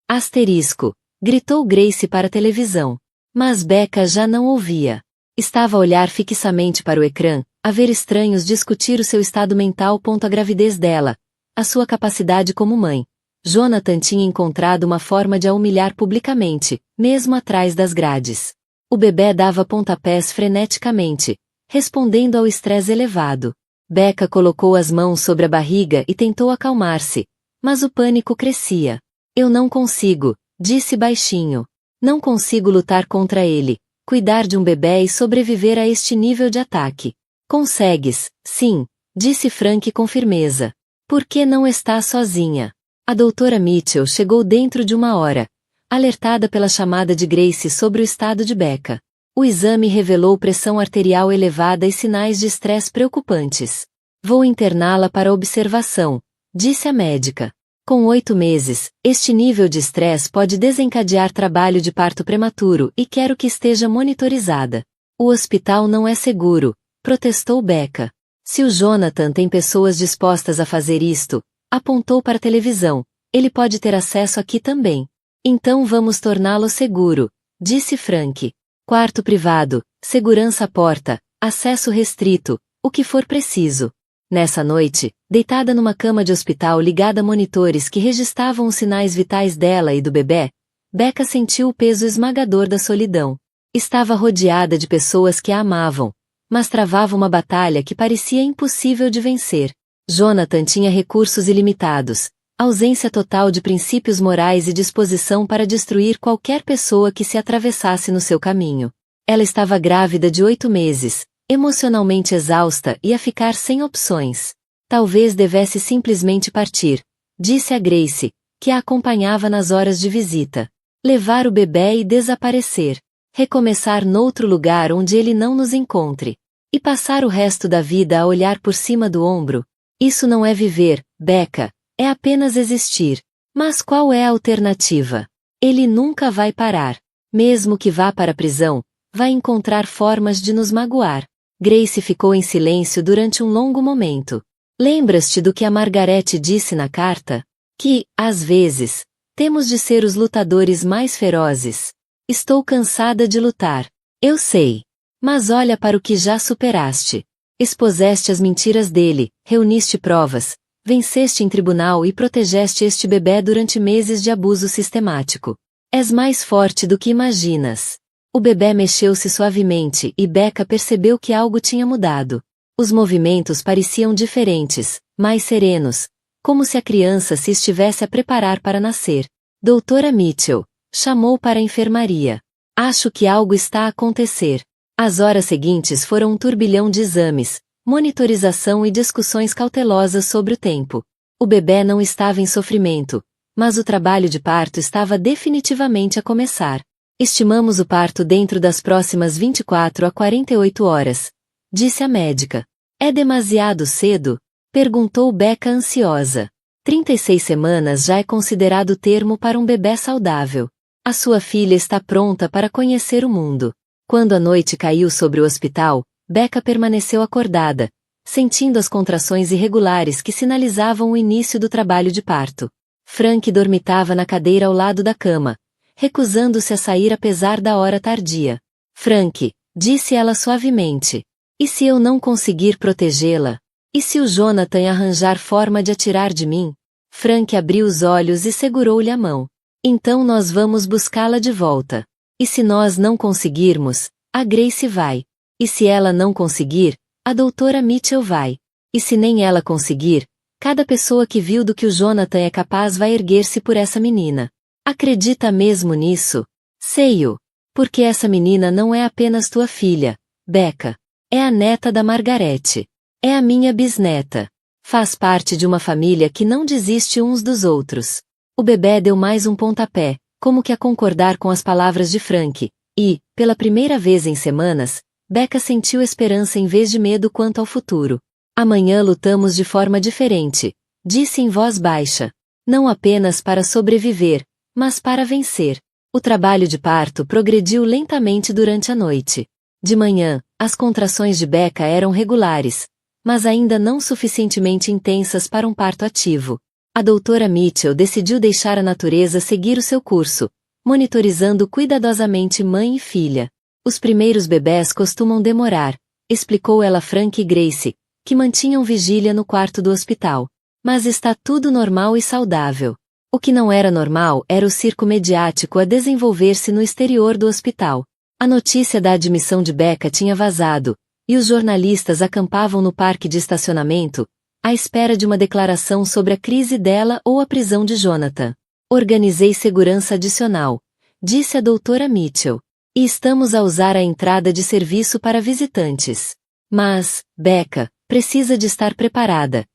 Asterisco, gritou Grace para a televisão. Mas Becca já não ouvia. Estava a olhar fixamente para o ecrã, a ver estranhos discutir o seu estado mental. A gravidez dela, a sua capacidade como mãe. Jonathan tinha encontrado uma forma de a humilhar publicamente, mesmo atrás das grades. O bebê dava pontapés freneticamente, respondendo ao estresse elevado. Becca colocou as mãos sobre a barriga e tentou acalmar-se, mas o pânico crescia. Eu não consigo, disse baixinho. Não consigo lutar contra ele, cuidar de um bebê e sobreviver a este nível de ataque. Consegues, sim, disse Frank com firmeza. Por que não está sozinha? A doutora Mitchell chegou dentro de uma hora, alertada pela chamada de Grace sobre o estado de Becca. O exame revelou pressão arterial elevada e sinais de estresse preocupantes. Vou interná-la para observação, disse a médica. Com 8 meses, este nível de estresse pode desencadear trabalho de parto prematuro e quero que esteja monitorizada. O hospital não é seguro, protestou Becca. Se o Jonathan tem pessoas dispostas a fazer isto, apontou para a televisão, ele pode ter acesso aqui também. Então vamos torná-lo seguro, disse Frank. Quarto privado, segurança à porta, acesso restrito, o que for preciso. Nessa noite, deitada numa cama de hospital ligada a monitores que registravam os sinais vitais dela e do bebê, Becca sentiu o peso esmagador da solidão. Estava rodeada de pessoas que a amavam, mas travava uma batalha que parecia impossível de vencer. Jonathan tinha recursos ilimitados, ausência total de princípios morais e disposição para destruir qualquer pessoa que se atravessasse no seu caminho. Ela estava grávida de 8 meses, emocionalmente exausta e a ficar sem opções. Talvez devesse simplesmente partir, disse a Grace, que a acompanhava nas horas de visita. Levar o bebê e desaparecer. Recomeçar noutro lugar onde ele não nos encontre. E passar o resto da vida a olhar por cima do ombro. Isso não é viver, Becca, é apenas existir. Mas qual é a alternativa? Ele nunca vai parar. Mesmo que vá para a prisão, vai encontrar formas de nos magoar. Grace ficou em silêncio durante um longo momento. Lembras-te do que a Margarete disse na carta? Que, às vezes, temos de ser os lutadores mais ferozes. Estou cansada de lutar. Eu sei. Mas olha para o que já superaste. Expuseste as mentiras dele, reuniste provas, venceste em tribunal e protegeste este bebê durante meses de abuso sistemático. És mais forte do que imaginas. O bebê mexeu-se suavemente e Becca percebeu que algo tinha mudado. Os movimentos pareciam diferentes, mais serenos, como se a criança se estivesse a preparar para nascer. Doutora Mitchell chamou para a enfermaria. Acho que algo está a acontecer. As horas seguintes foram um turbilhão de exames, monitorização e discussões cautelosas sobre o tempo. O bebê não estava em sofrimento, mas o trabalho de parto estava definitivamente a começar. Estimamos o parto dentro das próximas 24 a 48 horas, disse a médica. É demasiado cedo? Perguntou Becca ansiosa. 36 semanas já é considerado o termo para um bebê saudável. A sua filha está pronta para conhecer o mundo. Quando a noite caiu sobre o hospital, Becca permaneceu acordada, sentindo as contrações irregulares que sinalizavam o início do trabalho de parto. Frank dormitava na cadeira ao lado da cama, recusando-se a sair apesar da hora tardia. Frank, disse ela suavemente. E se eu não conseguir protegê-la? E se o Jonathan arranjar forma de atirar de mim? Frank abriu os olhos e segurou-lhe a mão. Então nós vamos buscá-la de volta. E se nós não conseguirmos, a Grace vai. E se ela não conseguir, a doutora Mitchell vai. E se nem ela conseguir, cada pessoa que viu do que o Jonathan é capaz vai erguer-se por essa menina. Acredita mesmo nisso? Sei-o. Porque essa menina não é apenas tua filha, Becca. É a neta da Margarete. É a minha bisneta. Faz parte de uma família que não desiste uns dos outros. O bebê deu mais um pontapé, como que a concordar com as palavras de Frank, e, pela primeira vez em semanas, Becca sentiu esperança em vez de medo quanto ao futuro. Amanhã lutamos de forma diferente, disse em voz baixa. Não apenas para sobreviver, mas para vencer. O trabalho de parto progrediu lentamente durante a noite. De manhã, as contrações de Becca eram regulares, mas ainda não suficientemente intensas para um parto ativo. A doutora Mitchell decidiu deixar a natureza seguir o seu curso, monitorizando cuidadosamente mãe e filha. Os primeiros bebés costumam demorar, explicou ela a Frank e Grace, que mantinham vigília no quarto do hospital. Mas está tudo normal e saudável. O que não era normal era o circo mediático a desenvolver-se no exterior do hospital. A notícia da admissão de Becca tinha vazado, e os jornalistas acampavam no parque de estacionamento, à espera de uma declaração sobre a crise dela ou a prisão de Jonathan. Organizei segurança adicional, disse a doutora Mitchell. E estamos a usar a entrada de serviço para visitantes. Mas, Becca, precisa de estar preparada.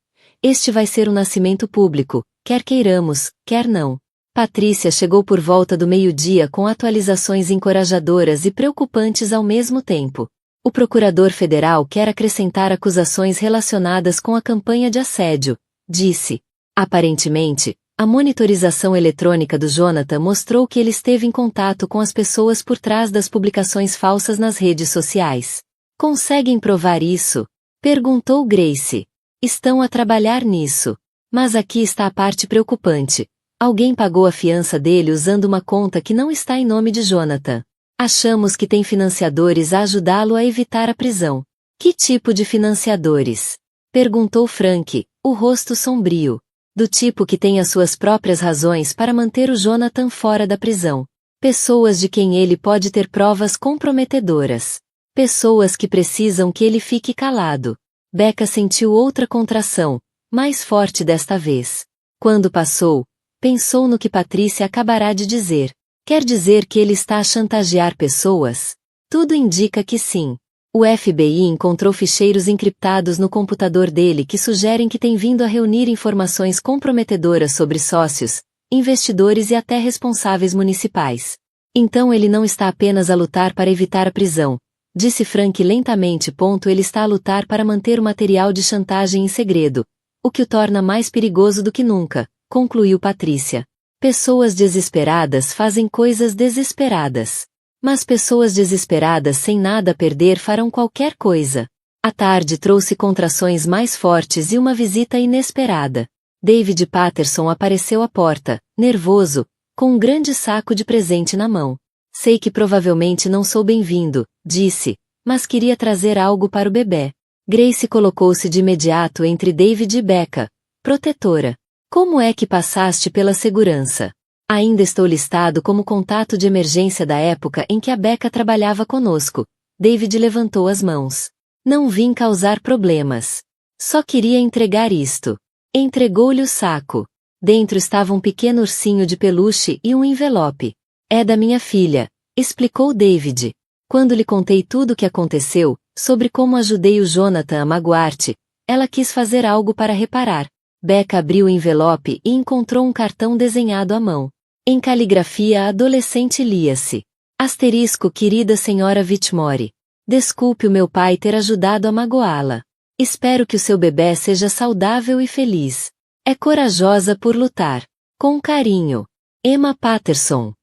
Este vai ser um nascimento público, quer queiramos, quer não. Patrícia chegou por volta do meio-dia com atualizações encorajadoras e preocupantes ao mesmo tempo. O procurador federal quer acrescentar acusações relacionadas com a campanha de assédio, disse. Aparentemente, a monitorização eletrônica do Jonathan mostrou que ele esteve em contato com as pessoas por trás das publicações falsas nas redes sociais. Conseguem provar isso? Perguntou Grace. Estão a trabalhar nisso. Mas aqui está a parte preocupante. Alguém pagou a fiança dele usando uma conta que não está em nome de Jonathan. Achamos que tem financiadores a ajudá-lo a evitar a prisão. Que tipo de financiadores? Perguntou Frank, o rosto sombrio. Do tipo que tem as suas próprias razões para manter o Jonathan fora da prisão. Pessoas de quem ele pode ter provas comprometedoras. Pessoas que precisam que ele fique calado. Becca sentiu outra contração, mais forte desta vez. Quando passou, pensou no que Patrícia acabará de dizer. Quer dizer que ele está a chantagear pessoas? Tudo indica que sim. O FBI encontrou ficheiros encriptados no computador dele que sugerem que tem vindo a reunir informações comprometedoras sobre sócios, investidores e até responsáveis municipais. Então ele não está apenas a lutar para evitar a prisão, disse Frank lentamente. Ele está a lutar para manter o material de chantagem em segredo, o que o torna mais perigoso do que nunca, concluiu Patrícia. Pessoas desesperadas fazem coisas desesperadas. Mas pessoas desesperadas sem nada a perder farão qualquer coisa. A tarde trouxe contrações mais fortes e uma visita inesperada. David Patterson apareceu à porta, nervoso, com um grande saco de presente na mão. Sei que provavelmente não sou bem-vindo, disse, mas queria trazer algo para o bebê. Grace colocou-se de imediato entre David e Becca, protetora. Como é que passaste pela segurança? Ainda estou listado como contato de emergência da época em que a Becca trabalhava conosco. David levantou as mãos. Não vim causar problemas. Só queria entregar isto. Entregou-lhe o saco. Dentro estava um pequeno ursinho de peluche e um envelope. É da minha filha, explicou David. Quando lhe contei tudo o que aconteceu, sobre como ajudei o Jonathan a magoar-te, ela quis fazer algo para reparar. Becca abriu o envelope e encontrou um cartão desenhado à mão. Em caligrafia adolescente lia-se: Asterisco, querida senhora Whitmore. Desculpe o meu pai ter ajudado a magoá-la. Espero que o seu bebê seja saudável e feliz. É corajosa por lutar. Com carinho. Emma Patterson.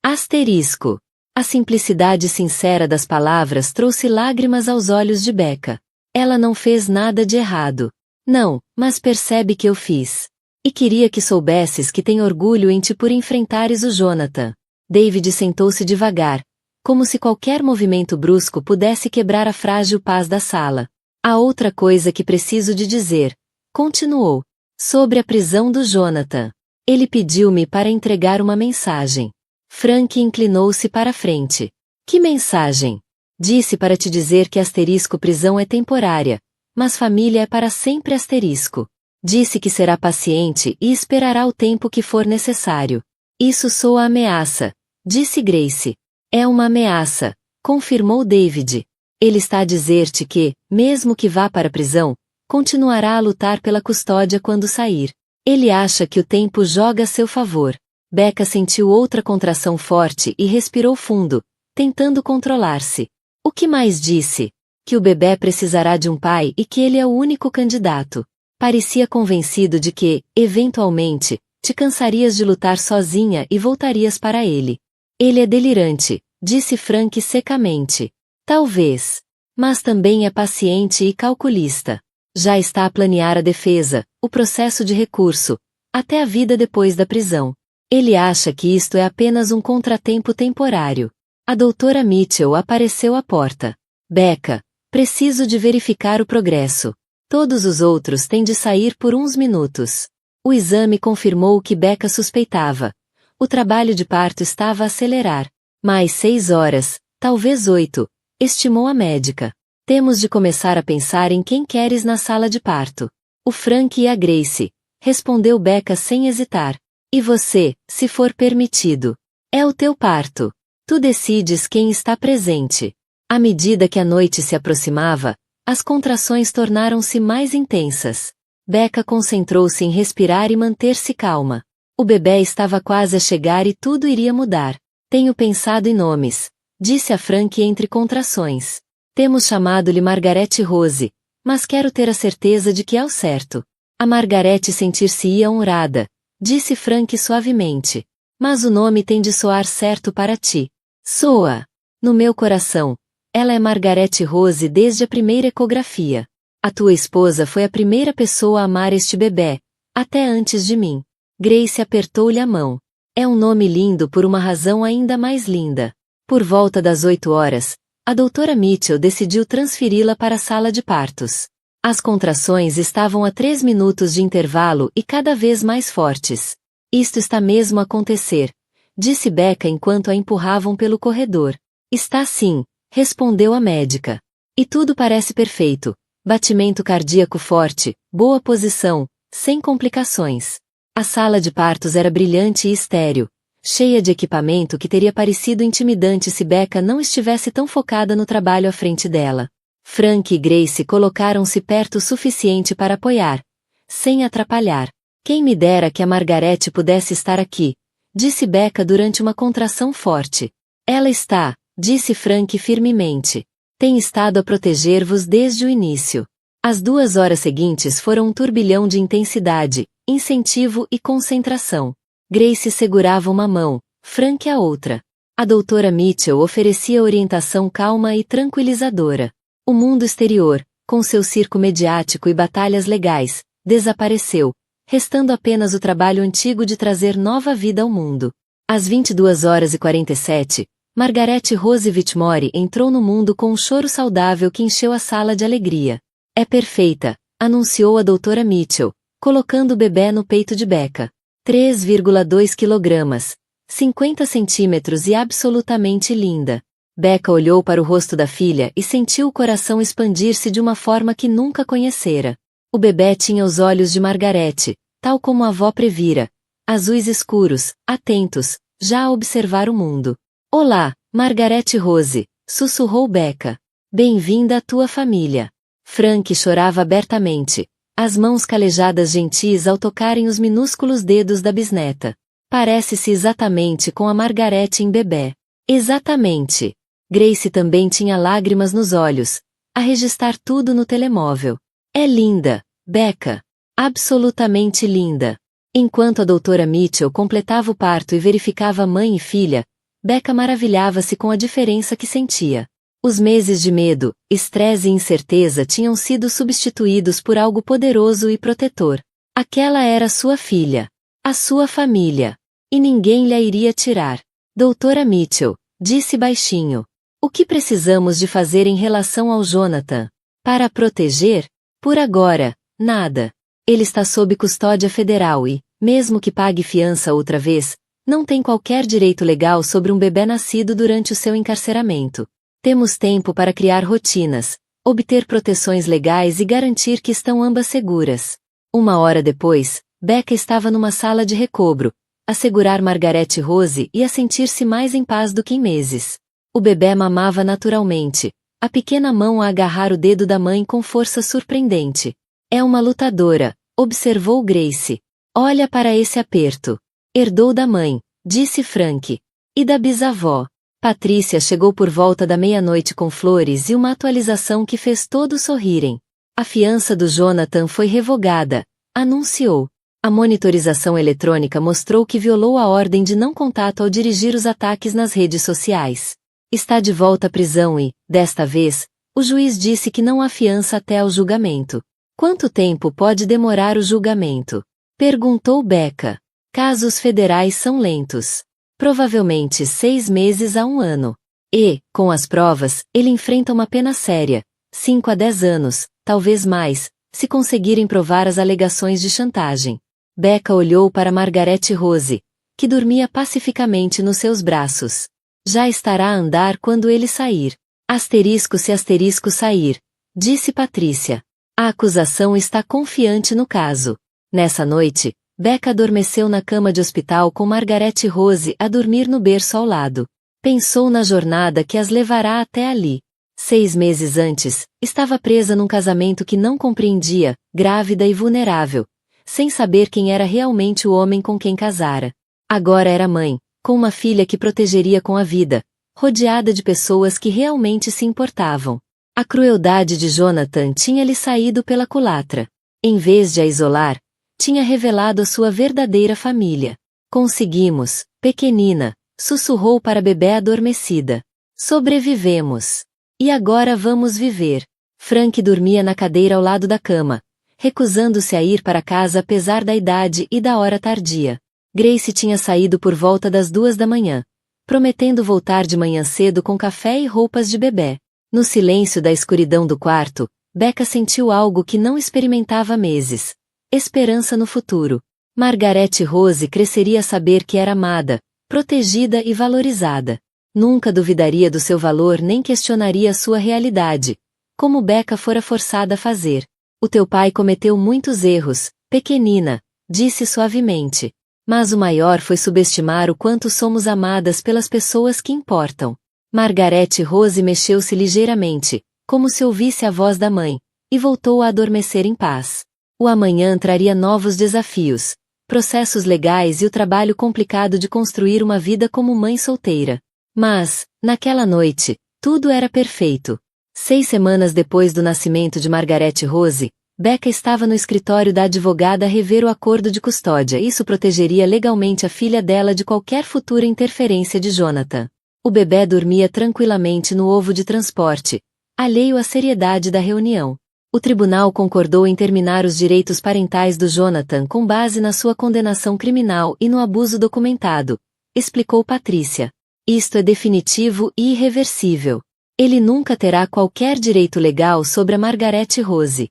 Asterisco. A simplicidade sincera das palavras trouxe lágrimas aos olhos de Becca. Ela não fez nada de errado. Não, mas percebe que eu fiz. E queria que soubesses que tenho orgulho em ti por enfrentares o Jonathan. David sentou-se devagar, como se qualquer movimento brusco pudesse quebrar a frágil paz da sala. Há outra coisa que preciso de dizer, continuou, sobre a prisão do Jonathan. Ele pediu-me para entregar uma mensagem. Frank inclinou-se para a frente. Que mensagem? Disse para te dizer que asterisco prisão é temporária, mas família é para sempre asterisco. Disse que será paciente e esperará o tempo que for necessário. Isso soa ameaça, disse Grace. É uma ameaça, confirmou David. Ele está a dizer-te que, mesmo que vá para a prisão, continuará a lutar pela custódia quando sair. Ele acha que o tempo joga a seu favor. Becca sentiu outra contração forte e respirou fundo, tentando controlar-se. O que mais disse? Que o bebê precisará de um pai e que ele é o único candidato. Parecia convencido de que, eventualmente, te cansarias de lutar sozinha e voltarias para ele. Ele é delirante, disse Frank secamente. Talvez. Mas também é paciente e calculista. Já está a planear a defesa, o processo de recurso, até a vida depois da prisão. Ele acha que isto é apenas um contratempo temporário. A doutora Mitchell apareceu à porta. Becca, preciso de verificar o progresso. Todos os outros têm de sair por uns minutos. O exame confirmou o que Becca suspeitava. O trabalho de parto estava a acelerar. Mais 6 horas, talvez 8, estimou a médica. Temos de começar a pensar em quem queres na sala de parto. O Frank e a Grace, respondeu Becca sem hesitar. E você, se for permitido. É o teu parto. Tu decides quem está presente. À medida que a noite se aproximava, as contrações tornaram-se mais intensas. Becca concentrou-se em respirar e manter-se calma. O bebê estava quase a chegar e tudo iria mudar. Tenho pensado em nomes, disse a Frank entre contrações. Temos chamado-lhe Margarete Rose, mas quero ter a certeza de que é o certo. A Margarete sentir-se-ia honrada, disse Frank suavemente. Mas o nome tem de soar certo para ti. Soa. No meu coração. Ela é Margarete Rose desde a primeira ecografia. A tua esposa foi a primeira pessoa a amar este bebê, até antes de mim. Grace apertou-lhe a mão. É um nome lindo por uma razão ainda mais linda. Por volta das 8 horas, a doutora Mitchell decidiu transferi-la para a sala de partos. As contrações estavam a 3 minutos de intervalo e cada vez mais fortes. Isto está mesmo a acontecer, disse Becca enquanto a empurravam pelo corredor. Está sim, respondeu a médica. E tudo parece perfeito. Batimento cardíaco forte, boa posição, sem complicações. A sala de partos era brilhante e estéril, cheia de equipamento que teria parecido intimidante se Becca não estivesse tão focada no trabalho à frente dela. Frank e Grace colocaram-se perto o suficiente para apoiar, sem atrapalhar. Quem me dera que a Margarete pudesse estar aqui, disse Becca durante uma contração forte. Ela está, disse Frank firmemente. Tem estado a proteger-vos desde o início. As 2 horas seguintes foram um turbilhão de intensidade, incentivo e concentração. Grace segurava uma mão, Frank a outra. A doutora Mitchell oferecia orientação calma e tranquilizadora. O mundo exterior, com seu circo mediático e batalhas legais, desapareceu, restando apenas o trabalho antigo de trazer nova vida ao mundo. Às 22 horas e 47, Margarete Rose Whitmore entrou no mundo com um choro saudável que encheu a sala de alegria. É perfeita, anunciou a doutora Mitchell, colocando o bebê no peito de Becca. 3,2 quilogramas, 50 centímetros e absolutamente linda. Becca olhou para o rosto da filha e sentiu o coração expandir-se de uma forma que nunca conhecera. O bebê tinha os olhos de Margarete, tal como a avó previra, azuis escuros, atentos, já a observar o mundo. Olá, Margarete Rose, sussurrou Becca. Bem-vinda à tua família. Frank chorava abertamente, as mãos calejadas gentis ao tocarem os minúsculos dedos da bisneta. Parece-se exatamente com a Margarete em bebê. Exatamente. Grace também tinha lágrimas nos olhos, a registrar tudo no telemóvel. É linda, Becca. Absolutamente linda. Enquanto a doutora Mitchell completava o parto e verificava mãe e filha, Becca maravilhava-se com a diferença que sentia. Os meses de medo, estresse e incerteza tinham sido substituídos por algo poderoso e protetor. Aquela era sua filha. A sua família. E ninguém lhe a iria tirar. Doutora Mitchell, disse baixinho. O que precisamos de fazer em relação ao Jonathan? Para proteger? Por agora, nada. Ele está sob custódia federal e, mesmo que pague fiança outra vez, não tem qualquer direito legal sobre um bebê nascido durante o seu encarceramento. Temos tempo para criar rotinas, obter proteções legais e garantir que estão ambas seguras. 1 hora depois, Becca estava numa sala de recobro, a segurar Margarete Rose e a sentir-se mais em paz do que em meses. O bebê mamava naturalmente, a pequena mão a agarrar o dedo da mãe com força surpreendente. É uma lutadora, observou Grace. Olha para esse aperto. Herdou da mãe, disse Frank. E da bisavó. Patrícia chegou por volta da meia-noite com flores e uma atualização que fez todos sorrirem. A fiança do Jonathan foi revogada, anunciou. A monitorização eletrônica mostrou que violou a ordem de não contato ao dirigir os ataques nas redes sociais. Está de volta à prisão e, desta vez, o juiz disse que não há fiança até ao julgamento. Quanto tempo pode demorar o julgamento? Perguntou Becca. Casos federais são lentos. Provavelmente 6 meses a 1 ano. E, com as provas, ele enfrenta uma pena séria. 5 a 10 anos, talvez mais, se conseguirem provar as alegações de chantagem. Becca olhou para Margarete Rose, que dormia pacificamente nos seus braços. Já estará a andar quando ele sair. Asterisco se asterisco sair, disse Patrícia. A acusação está confiante no caso. Nessa noite, Becca adormeceu na cama de hospital com Margarete Rose a dormir no berço ao lado. Pensou na jornada que as levará até ali. 6 meses antes, estava presa num casamento que não compreendia, grávida e vulnerável, sem saber quem era realmente o homem com quem casara. Agora era mãe, com uma filha que protegeria com a vida, rodeada de pessoas que realmente se importavam. A crueldade de Jonathan tinha-lhe saído pela culatra. Em vez de a isolar, tinha revelado a sua verdadeira família. Conseguimos, pequenina, sussurrou para a bebê adormecida. Sobrevivemos. E agora vamos viver. Frank dormia na cadeira ao lado da cama, recusando-se a ir para casa apesar da idade e da hora tardia. Grace tinha saído por volta das 2 da manhã, prometendo voltar de manhã cedo com café e roupas de bebê. No silêncio da escuridão do quarto, Becca sentiu algo que não experimentava há meses. Esperança no futuro. Margarete Rose cresceria a saber que era amada, protegida e valorizada. Nunca duvidaria do seu valor nem questionaria a sua realidade, como Becca fora forçada a fazer. O teu pai cometeu muitos erros, pequenina, disse suavemente. Mas o maior foi subestimar o quanto somos amadas pelas pessoas que importam. Margarete Rose mexeu-se ligeiramente, como se ouvisse a voz da mãe, e voltou a adormecer em paz. O amanhã traria novos desafios, processos legais e o trabalho complicado de construir uma vida como mãe solteira. Mas, naquela noite, tudo era perfeito. 6 semanas depois do nascimento de Margarete Rose, Becca estava no escritório da advogada a rever o acordo de custódia. Isso protegeria legalmente a filha dela de qualquer futura interferência de Jonathan. O bebê dormia tranquilamente no ovo de transporte, alheio à seriedade da reunião. O tribunal concordou em terminar os direitos parentais do Jonathan com base na sua condenação criminal e no abuso documentado, explicou Patrícia. Isto é definitivo e irreversível. Ele nunca terá qualquer direito legal sobre a Margaret Rose.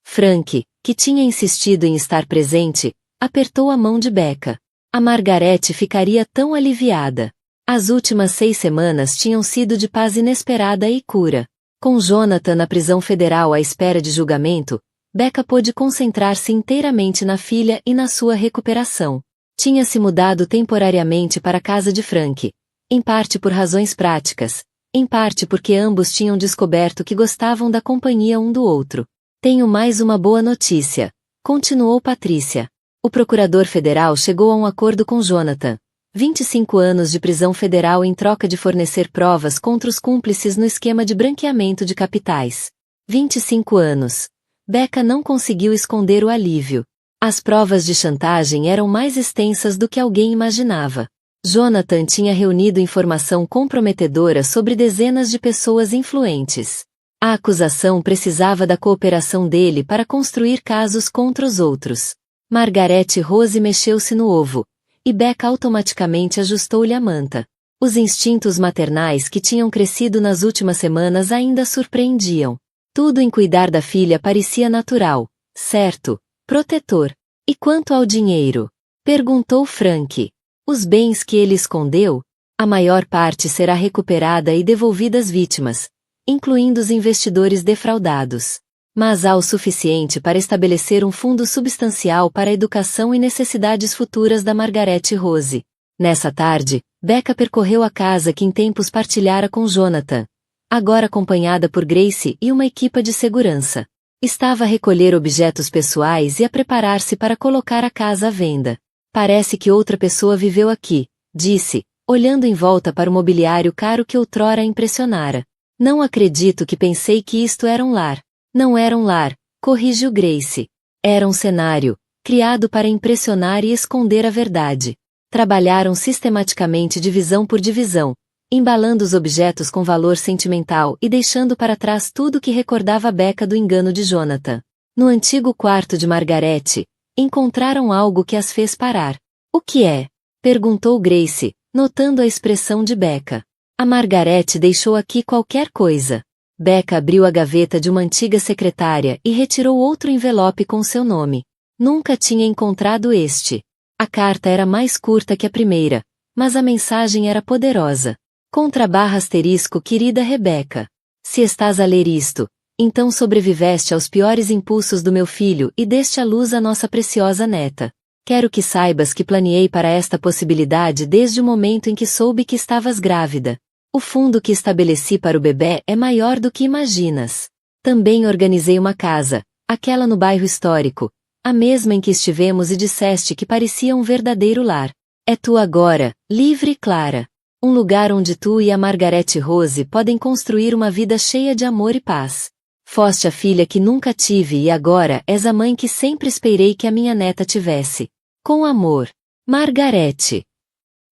Frank, que tinha insistido em estar presente, apertou a mão de Becca. A Margaret ficaria tão aliviada. As últimas 6 semanas tinham sido de paz inesperada e cura. Com Jonathan na prisão federal à espera de julgamento, Becca pôde concentrar-se inteiramente na filha e na sua recuperação. Tinha se mudado temporariamente para a casa de Frank, em parte por razões práticas, em parte porque ambos tinham descoberto que gostavam da companhia um do outro. Tenho mais uma boa notícia, continuou Patrícia. O procurador federal chegou a um acordo com Jonathan. 25 anos de prisão federal em troca de fornecer provas contra os cúmplices no esquema de branqueamento de capitais. 25 anos. Becca não conseguiu esconder o alívio. As provas de chantagem eram mais extensas do que alguém imaginava. Jonathan tinha reunido informação comprometedora sobre dezenas de pessoas influentes. A acusação precisava da cooperação dele para construir casos contra os outros. Margaret Rose mexeu-se no ovo, e Becca automaticamente ajustou-lhe a manta. Os instintos maternais que tinham crescido nas últimas semanas ainda surpreendiam. Tudo em cuidar da filha parecia natural, certo, protetor. E quanto ao dinheiro? Perguntou Frank. Os bens que ele escondeu? A maior parte será recuperada e devolvida às vítimas, incluindo os investidores defraudados. Mas há o suficiente para estabelecer um fundo substancial para a educação e necessidades futuras da Margaret Rose. Nessa tarde, Becca percorreu a casa que em tempos partilhara com Jonathan, agora acompanhada por Grace e uma equipa de segurança. Estava a recolher objetos pessoais e a preparar-se para colocar a casa à venda. Parece que outra pessoa viveu aqui, disse, olhando em volta para o mobiliário caro que outrora a impressionara. Não acredito que pensei que isto era um lar. Não era um lar, corrigiu Grace. Era um cenário, criado para impressionar e esconder a verdade. Trabalharam sistematicamente divisão por divisão, embalando os objetos com valor sentimental e deixando para trás tudo que recordava Becca do engano de Jonathan. No antigo quarto de Margaret, encontraram algo que as fez parar. O que é? Perguntou Grace, notando a expressão de Becca. A Margaret deixou aqui qualquer coisa. Becca abriu a gaveta de uma antiga secretária e retirou outro envelope com seu nome. Nunca tinha encontrado este. A carta era mais curta que a primeira, mas a mensagem era poderosa. _, querida Rebecca. Se estás a ler isto, então sobreviveste aos piores impulsos do meu filho e deste à luz a nossa preciosa neta. Quero que saibas que planeei para esta possibilidade desde o momento em que soube que estavas grávida. O fundo que estabeleci para o bebê é maior do que imaginas. Também organizei uma casa, aquela no bairro histórico, a mesma em que estivemos e disseste que parecia um verdadeiro lar. É tua agora, livre e clara. Um lugar onde tu e a Margaret Rose podem construir uma vida cheia de amor e paz. Foste a filha que nunca tive e agora és a mãe que sempre esperei que a minha neta tivesse. Com amor. Margaret.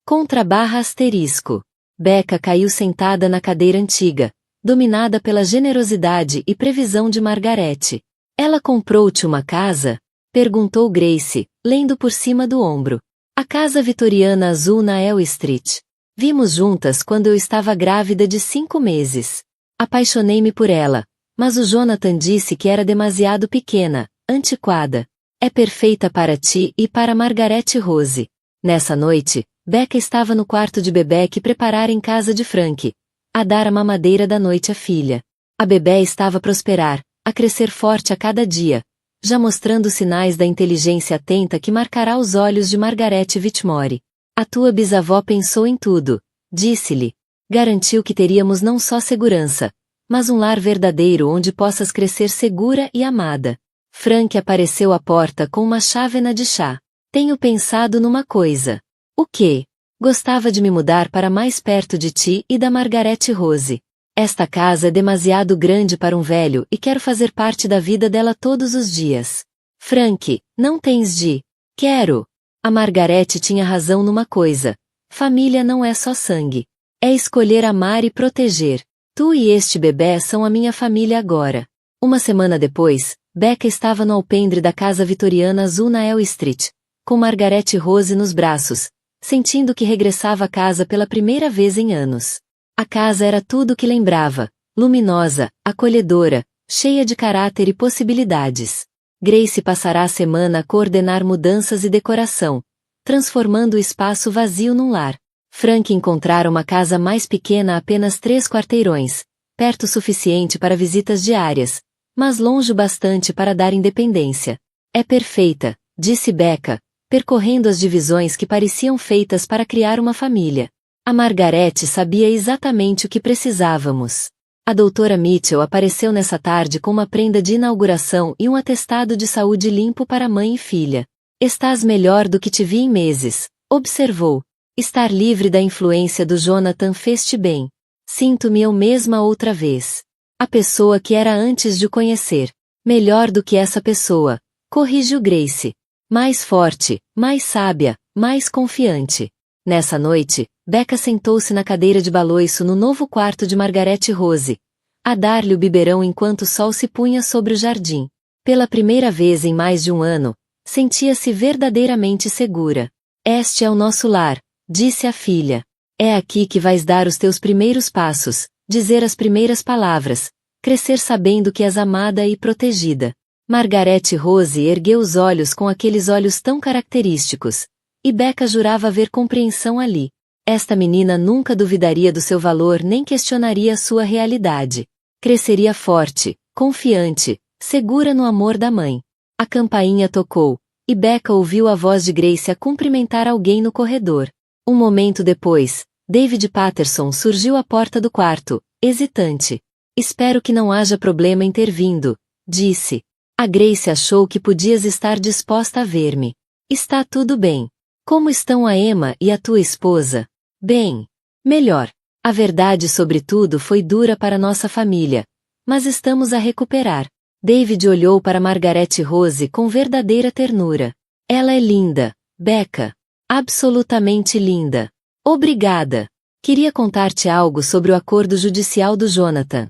_. Becca caiu sentada na cadeira antiga, dominada pela generosidade e previsão de Margaret. Ela comprou-te uma casa? Perguntou Grace, lendo por cima do ombro. A casa vitoriana azul na Elm Street. Vimos juntas quando eu estava grávida de 5 meses. Apaixonei-me por ela, mas o Jonathan disse que era demasiado pequena, antiquada. É perfeita para ti e para Margaret Rose. Nessa noite, Becca estava no quarto de bebê que preparara em casa de Frank, a dar a mamadeira da noite à filha. A bebê estava a prosperar, a crescer forte a cada dia, já mostrando sinais da inteligência atenta que marcará os olhos de Margaret Whitmore. A tua bisavó pensou em tudo, disse-lhe. Garantiu que teríamos não só segurança, mas um lar verdadeiro onde possas crescer segura e amada. Frank apareceu à porta com uma chávena de chá. Tenho pensado numa coisa. O quê? Gostava de me mudar para mais perto de ti e da Margaret Rose. Esta casa é demasiado grande para um velho e quero fazer parte da vida dela todos os dias. Frank, não tens de... Quero. A Margaret tinha razão numa coisa. Família não é só sangue. É escolher amar e proteger. Tu e este bebê são a minha família agora. Uma semana depois, Becca estava no alpendre da casa vitoriana azul na Elm Street, com Margarete Rose nos braços, sentindo que regressava a casa pela primeira vez em anos. A casa era tudo o que lembrava, luminosa, acolhedora, cheia de caráter e possibilidades. Grace passará a semana a coordenar mudanças e decoração, transformando o espaço vazio num lar. Frank encontrara uma casa mais pequena a apenas 3 quarteirões, perto o suficiente para visitas diárias, mas longe o bastante para dar independência. É perfeita, disse Becca, percorrendo as divisões que pareciam feitas para criar uma família. A Margarete sabia exatamente o que precisávamos. A doutora Mitchell apareceu nessa tarde com uma prenda de inauguração e um atestado de saúde limpo para mãe e filha. Estás melhor do que te vi em meses, observou. Estar livre da influência do Jonathan fez-te bem. Sinto-me eu mesma outra vez. A pessoa que era antes de o conhecer. Melhor do que essa pessoa, corrigiu Grace. Mais forte, mais sábia, mais confiante. Nessa noite, Becca sentou-se na cadeira de baloiço no novo quarto de Margarete Rose, a dar-lhe o biberão enquanto o sol se punha sobre o jardim. Pela primeira vez em mais de um ano, sentia-se verdadeiramente segura. Este é o nosso lar, disse a filha. É aqui que vais dar os teus primeiros passos, dizer as primeiras palavras, crescer sabendo que és amada e protegida. Margarete Rose ergueu os olhos com aqueles olhos tão característicos, e Becca jurava ver compreensão ali. Esta menina nunca duvidaria do seu valor nem questionaria a sua realidade. Cresceria forte, confiante, segura no amor da mãe. A campainha tocou, e Becca ouviu a voz de Grace a cumprimentar alguém no corredor. Um momento depois, David Patterson surgiu à porta do quarto, hesitante. Espero que não haja problema em ter vindo, disse. A Grace achou que podias estar disposta a ver-me. Está tudo bem. Como estão a Emma e a tua esposa? Bem. Melhor. A verdade sobre tudo foi dura para nossa família. Mas estamos a recuperar. David olhou para Margarete Rose com verdadeira ternura. Ela é linda, Becca. Absolutamente linda. Obrigada. Queria contar-te algo sobre o acordo judicial do Jonathan.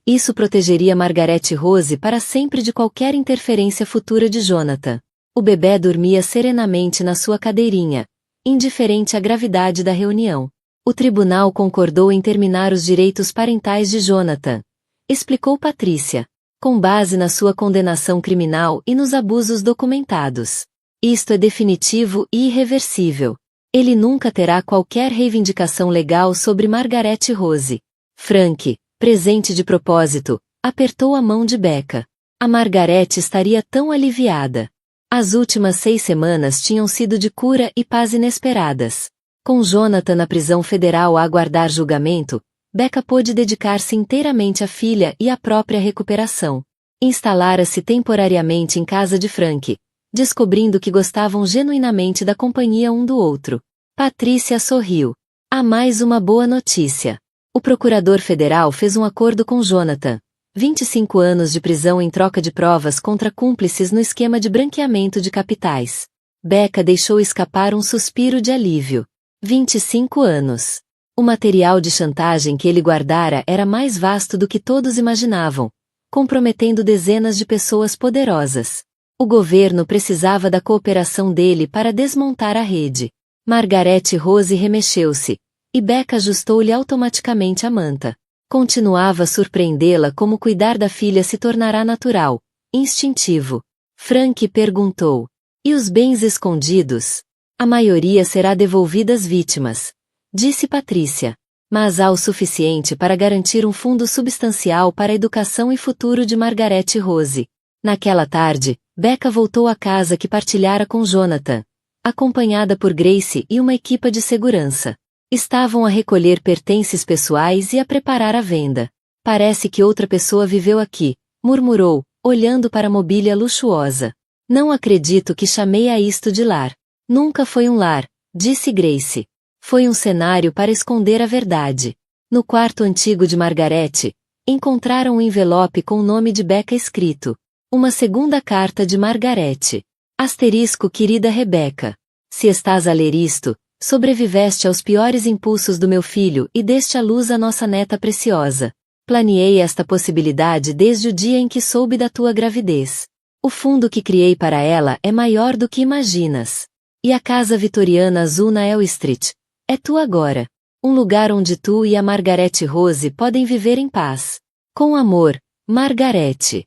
Isso protegeria Margarete Rose para sempre de qualquer interferência futura de Jonathan. O bebê dormia serenamente na sua cadeirinha, indiferente à gravidade da reunião. O tribunal concordou em terminar os direitos parentais de Jonathan, explicou Patrícia, com base na sua condenação criminal e nos abusos documentados. Isto é definitivo e irreversível. Ele nunca terá qualquer reivindicação legal sobre Margarete Rose. Frank, presente de propósito, apertou a mão de Becca. A Margarete estaria tão aliviada. As últimas 6 semanas tinham sido de cura e paz inesperadas. Com Jonathan na prisão federal a aguardar julgamento, Becca pôde dedicar-se inteiramente à filha e à própria recuperação. Instalara-se temporariamente em casa de Frank, descobrindo que gostavam genuinamente da companhia um do outro. Patrícia sorriu. Há mais uma boa notícia. O procurador federal fez um acordo com Jonathan. 25 anos de prisão em troca de provas contra cúmplices no esquema de branqueamento de capitais. Becca deixou escapar um suspiro de alívio. 25 anos. O material de chantagem que ele guardara era mais vasto do que todos imaginavam, comprometendo dezenas de pessoas poderosas. O governo precisava da cooperação dele para desmontar a rede. Margarete Rose remexeu-se, e Becca ajustou-lhe automaticamente a manta. Continuava a surpreendê-la como cuidar da filha se tornará natural, instintivo. Frank perguntou. E os bens escondidos? A maioria será devolvida às vítimas, disse Patrícia. Mas há o suficiente para garantir um fundo substancial para a educação e futuro de Margarete Rose. Naquela tarde, Becca voltou à casa que partilhara com Jonathan, acompanhada por Grace e uma equipa de segurança. Estavam a recolher pertences pessoais e a preparar a venda. Parece que outra pessoa viveu aqui, murmurou, olhando para a mobília luxuosa. Não acredito que chamei a isto de lar. Nunca foi um lar, disse Grace. Foi um cenário para esconder a verdade. No quarto antigo de Margarete, encontraram um envelope com o nome de Becca escrito. Uma segunda carta de Margarete. Asterisco querida Rebeca. Se estás a ler isto, sobreviveste aos piores impulsos do meu filho e deste à luz a nossa neta preciosa. Planeei esta possibilidade desde o dia em que soube da tua gravidez. O fundo que criei para ela é maior do que imaginas. E a casa vitoriana azul na El Street? É tua agora. Um lugar onde tu e a Margaret Rose podem viver em paz. Com amor, Margaret.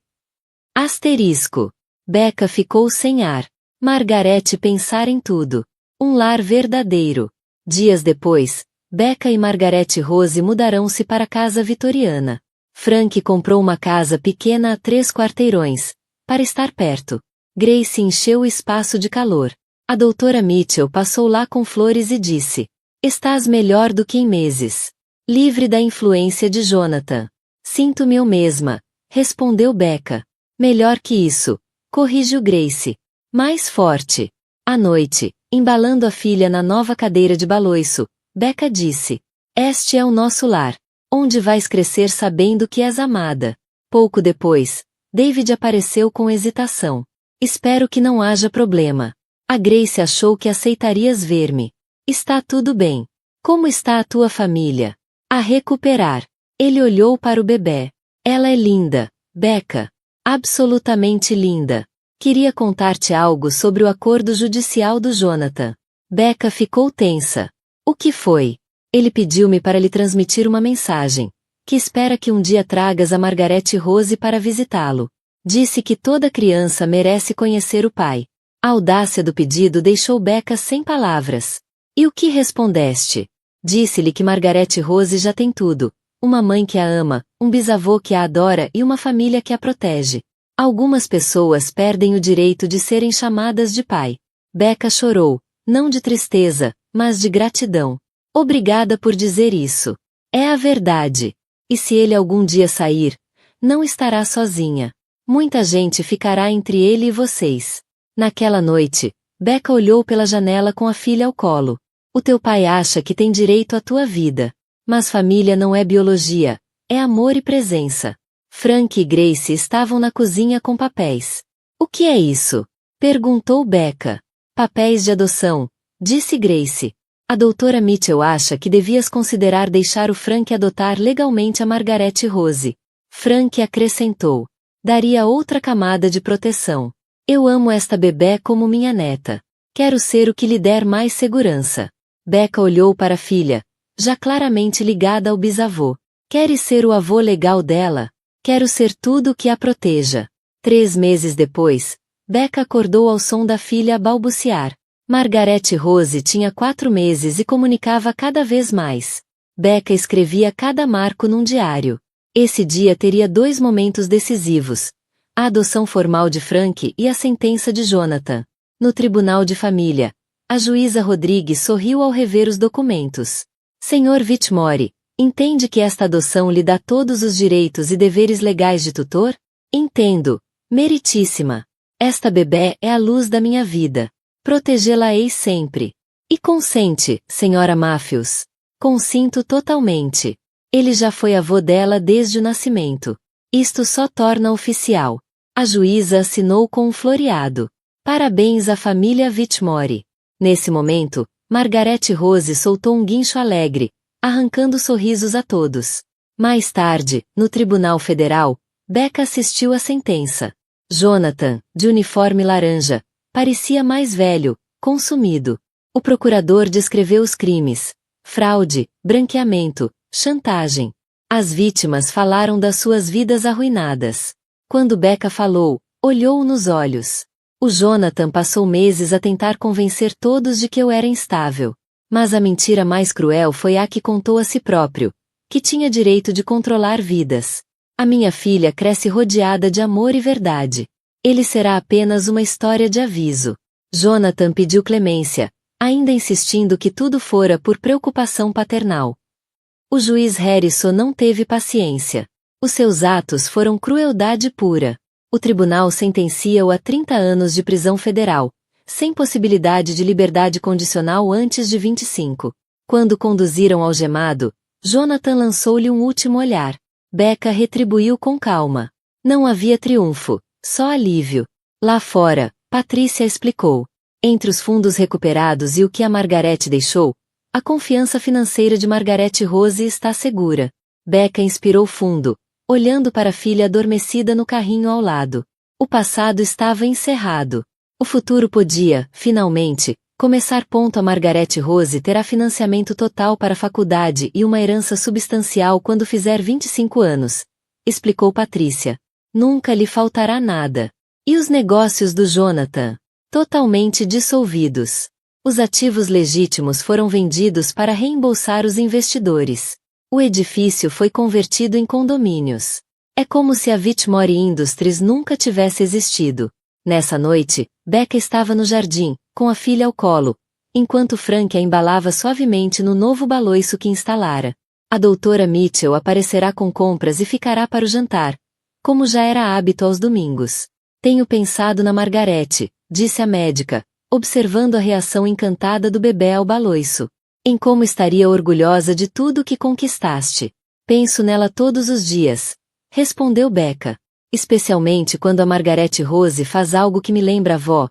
Asterisco. Becca ficou sem ar. Margaret pensar em tudo. Um lar verdadeiro. Dias depois, Becca e Margaret Rose mudarão-se para a casa vitoriana. Frank comprou uma casa pequena a 3 quarteirões, para estar perto. Grace encheu o espaço de calor. A doutora Mitchell passou lá com flores e disse: "Estás melhor do que em meses. Livre da influência de Jonathan." "Sinto-me eu mesma", respondeu Becca. "Melhor que isso", corrigiu Grace. "Mais forte." À noite, embalando a filha na nova cadeira de baloiço, Becca disse: "Este é o nosso lar, onde vais crescer sabendo que és amada." Pouco depois, David apareceu com hesitação. "Espero que não haja problema." A Grace achou que aceitarias ver-me. "Está tudo bem. Como está a tua família?" "A recuperar." Ele olhou para o bebê. "Ela é linda, Becca. Absolutamente linda. Queria contar-te algo sobre o acordo judicial do Jonathan." Becca ficou tensa. "O que foi?" "Ele pediu-me para lhe transmitir uma mensagem, que espera que um dia tragas a Margaret Rose para visitá-lo. Disse que toda criança merece conhecer o pai." A audácia do pedido deixou Becca sem palavras. "E o que respondeste?" "Disse-lhe que Margaret Rose já tem tudo. Uma mãe que a ama, um bisavô que a adora e uma família que a protege. Algumas pessoas perdem o direito de serem chamadas de pai." Becca chorou, não de tristeza, mas de gratidão. "Obrigada por dizer isso. É a verdade. E se ele algum dia sair, não estará sozinha. Muita gente ficará entre ele e vocês." Naquela noite, Becca olhou pela janela com a filha ao colo. "O teu pai acha que tem direito à tua vida. Mas família não é biologia, é amor e presença." Frank e Grace estavam na cozinha com papéis. "O que é isso?" perguntou Becca. "Papéis de adoção", disse Grace. "A doutora Mitchell acha que devias considerar deixar o Frank adotar legalmente a Margaret Rose." Frank acrescentou: "Daria outra camada de proteção. Eu amo esta bebé como minha neta. Quero ser o que lhe der mais segurança." Becca olhou para a filha, já claramente ligada ao bisavô. "Queres ser o avô legal dela?" "Quero ser tudo o que a proteja." 3 meses depois, Becca acordou ao som da filha balbuciar. Margaret Rose tinha 4 meses e comunicava cada vez mais. Becca escrevia cada marco num diário. Esse dia teria 2 momentos decisivos: a adoção formal de Frank e a sentença de Jonathan. No tribunal de família, a juíza Rodrigues sorriu ao rever os documentos. "Senhor Whitmore, entende que esta adoção lhe dá todos os direitos e deveres legais de tutor?" "Entendo, meritíssima. Esta bebé é a luz da minha vida. Protegê-la-ei sempre." "E consente, senhora Matthews?" "Consinto totalmente. Ele já foi avô dela desde o nascimento. Isto só torna oficial." A juíza assinou com um floreado. "Parabéns à família Whitmore." Nesse momento, Margaret Rose soltou um guincho alegre, arrancando sorrisos a todos. Mais tarde, no Tribunal Federal, Becca assistiu à sentença. Jonathan, de uniforme laranja, parecia mais velho, consumido. O procurador descreveu os crimes: fraude, branqueamento, chantagem. As vítimas falaram das suas vidas arruinadas. Quando Becca falou, olhou-o nos olhos. "O Jonathan passou meses a tentar convencer todos de que eu era instável. Mas a mentira mais cruel foi a que contou a si próprio, que tinha direito de controlar vidas. A minha filha cresce rodeada de amor e verdade. Ele será apenas uma história de aviso." Jonathan pediu clemência, ainda insistindo que tudo fora por preocupação paternal. O juiz Harrison não teve paciência. Os seus atos foram crueldade pura. O tribunal sentencia-o a 30 anos de prisão federal, sem possibilidade de liberdade condicional antes de 25. Quando conduziram algemado, Jonathan lançou-lhe um último olhar. Becca retribuiu com calma. Não havia triunfo, só alívio. Lá fora, Patrícia explicou. Entre os fundos recuperados e o que a Margaret deixou, a confiança financeira de Margaret Rose está segura. Becca inspirou fundo, olhando para a filha adormecida no carrinho ao lado. O passado estava encerrado. O futuro podia, finalmente, começar. A Margaret Rose terá financiamento total para a faculdade e uma herança substancial quando fizer 25 anos, explicou Patrícia. Nunca lhe faltará nada. E os negócios do Jonathan? Totalmente dissolvidos. Os ativos legítimos foram vendidos para reembolsar os investidores. O edifício foi convertido em condomínios. É como se a Whitmore Industries nunca tivesse existido. Nessa noite, Becca estava no jardim, com a filha ao colo, enquanto Frank a embalava suavemente no novo baloiço que instalara. A doutora Mitchell aparecerá com compras e ficará para o jantar, como já era hábito aos domingos. Tenho pensado na Margarete, disse a médica, observando a reação encantada do bebê ao baloiço. Em como estaria orgulhosa de tudo o que conquistaste. Penso nela todos os dias, respondeu Becca. Especialmente quando a Margaret Rose faz algo que me lembra a avó,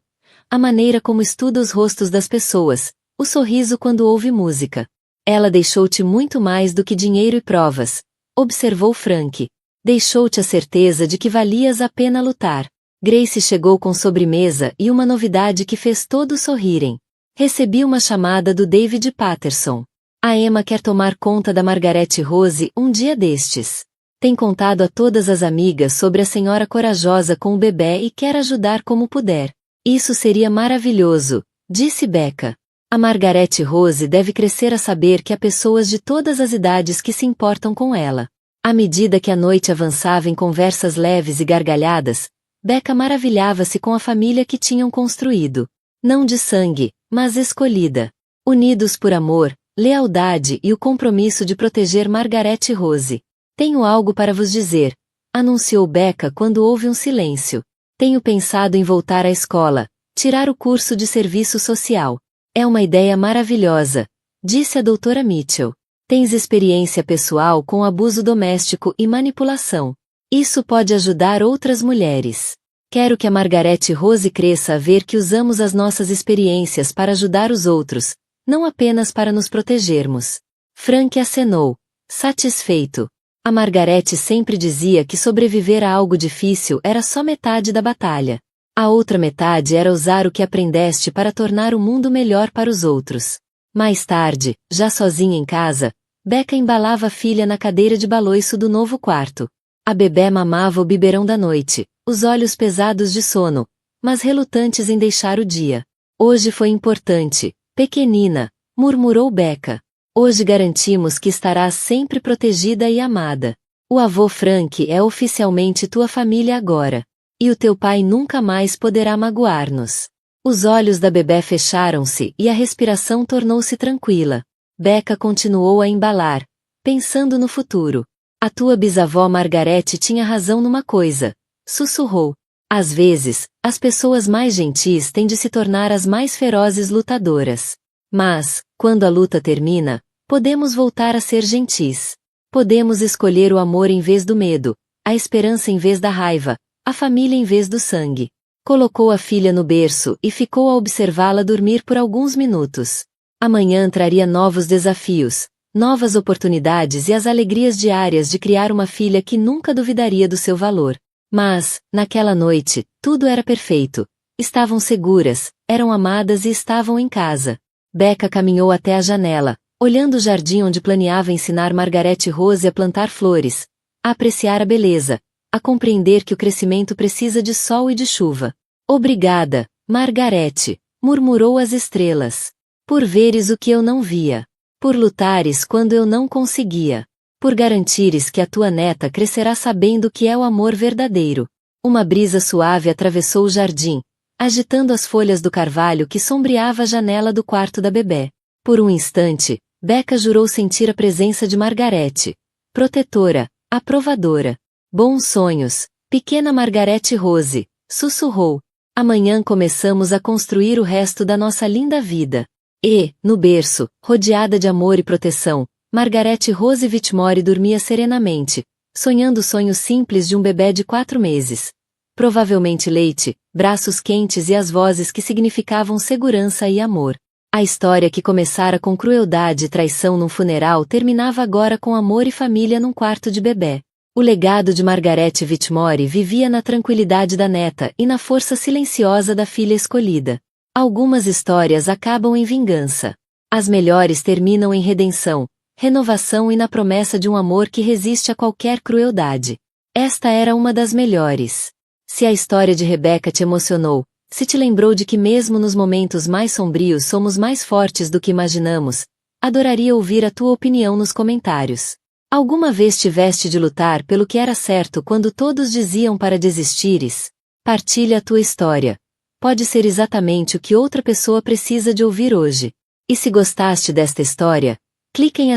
a maneira como estuda os rostos das pessoas, o sorriso quando ouve música. Ela deixou-te muito mais do que dinheiro e provas, observou Frank. Deixou-te a certeza de que valias a pena lutar. Grace chegou com sobremesa e uma novidade que fez todos sorrirem. Recebi uma chamada do David Patterson. A Emma quer tomar conta da Margaret Rose um dia destes. Tem contado a todas as amigas sobre a senhora corajosa com o bebê e quer ajudar como puder. Isso seria maravilhoso, disse Becca. A Margaret Rose deve crescer a saber que há pessoas de todas as idades que se importam com ela. À medida que a noite avançava em conversas leves e gargalhadas, Becca maravilhava-se com a família que tinham construído. Não de sangue, mas escolhida. Unidos por amor, lealdade e o compromisso de proteger Margaret Rose. Tenho algo para vos dizer, anunciou Becca quando houve um silêncio. Tenho pensado em voltar à escola, tirar o curso de serviço social. É uma ideia maravilhosa, disse a doutora Mitchell. Tens experiência pessoal com abuso doméstico e manipulação. Isso pode ajudar outras mulheres. Quero que a Margaret Rose cresça a ver que usamos as nossas experiências para ajudar os outros, não apenas para nos protegermos. Frank acenou, satisfeito. A Margaret sempre dizia que sobreviver a algo difícil era só metade da batalha. A outra metade era usar o que aprendeste para tornar o mundo melhor para os outros. Mais tarde, já sozinha em casa, Becca embalava a filha na cadeira de baloiço do novo quarto. A bebê mamava o biberão da noite, os olhos pesados de sono, mas relutantes em deixar o dia. Hoje foi importante, pequenina, murmurou Becca. Hoje garantimos que estarás sempre protegida e amada. O avô Frank é oficialmente tua família agora. E o teu pai nunca mais poderá magoar-nos. Os olhos da bebê fecharam-se e a respiração tornou-se tranquila. Becca continuou a embalar, pensando no futuro. A tua bisavó Margaret tinha razão numa coisa, sussurrou. Às vezes, as pessoas mais gentis têm de se tornar as mais ferozes lutadoras. Mas, quando a luta termina, podemos voltar a ser gentis. Podemos escolher o amor em vez do medo, a esperança em vez da raiva, a família em vez do sangue. Colocou a filha no berço e ficou a observá-la dormir por alguns minutos. Amanhã traria novos desafios, novas oportunidades e as alegrias diárias de criar uma filha que nunca duvidaria do seu valor. Mas, naquela noite, tudo era perfeito. Estavam seguras, eram amadas e estavam em casa. Becca caminhou até a janela, olhando o jardim onde planeava ensinar Margaret Rose a plantar flores, a apreciar a beleza, a compreender que o crescimento precisa de sol e de chuva. Obrigada, Margaret, murmurou as estrelas. Por veres o que eu não via. Por lutares quando eu não conseguia. Por garantires que a tua neta crescerá sabendo o que é o amor verdadeiro. Uma brisa suave atravessou o jardim, agitando as folhas do carvalho que sombreava a janela do quarto da bebê. Por um instante, Becca jurou sentir a presença de Margaret. Protetora, aprovadora. Bons sonhos, pequena Margaret Rose, sussurrou. Amanhã começamos a construir o resto da nossa linda vida. E, no berço, rodeada de amor e proteção, Margaret Rose Whitmore dormia serenamente, sonhando o sonho simples de um bebê de 4 meses. Provavelmente leite, braços quentes e as vozes que significavam segurança e amor. A história que começara com crueldade e traição num funeral terminava agora com amor e família num quarto de bebê. O legado de Margaret Whitmore vivia na tranquilidade da neta e na força silenciosa da filha escolhida. Algumas histórias acabam em vingança. As melhores terminam em redenção, renovação e na promessa de um amor que resiste a qualquer crueldade. Esta era uma das melhores. Se a história de Rebecca te emocionou, se te lembrou de que mesmo nos momentos mais sombrios somos mais fortes do que imaginamos, adoraria ouvir a tua opinião nos comentários. Alguma vez tiveste de lutar pelo que era certo quando todos diziam para desistires? Partilha a tua história. Pode ser exatamente o que outra pessoa precisa de ouvir hoje. E se gostaste desta história, clique em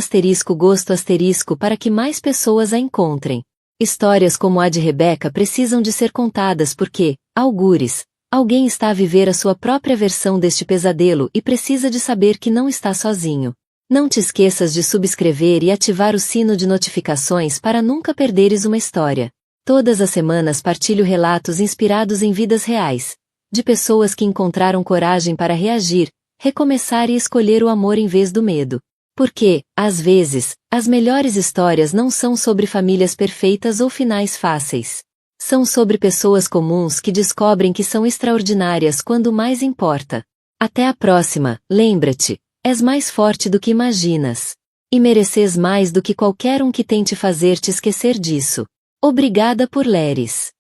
*gosto* para que mais pessoas a encontrem. Histórias como a de Rebecca precisam de ser contadas porque, algures, alguém está a viver a sua própria versão deste pesadelo e precisa de saber que não está sozinho. Não te esqueças de subscrever e ativar o sino de notificações para nunca perderes uma história. Todas as semanas partilho relatos inspirados em vidas reais, de pessoas que encontraram coragem para reagir, recomeçar e escolher o amor em vez do medo. Porque, às vezes, as melhores histórias não são sobre famílias perfeitas ou finais fáceis. São sobre pessoas comuns que descobrem que são extraordinárias quando mais importa. Até a próxima, lembra-te. És mais forte do que imaginas. E mereces mais do que qualquer um que tente fazer-te esquecer disso. Obrigada por leres.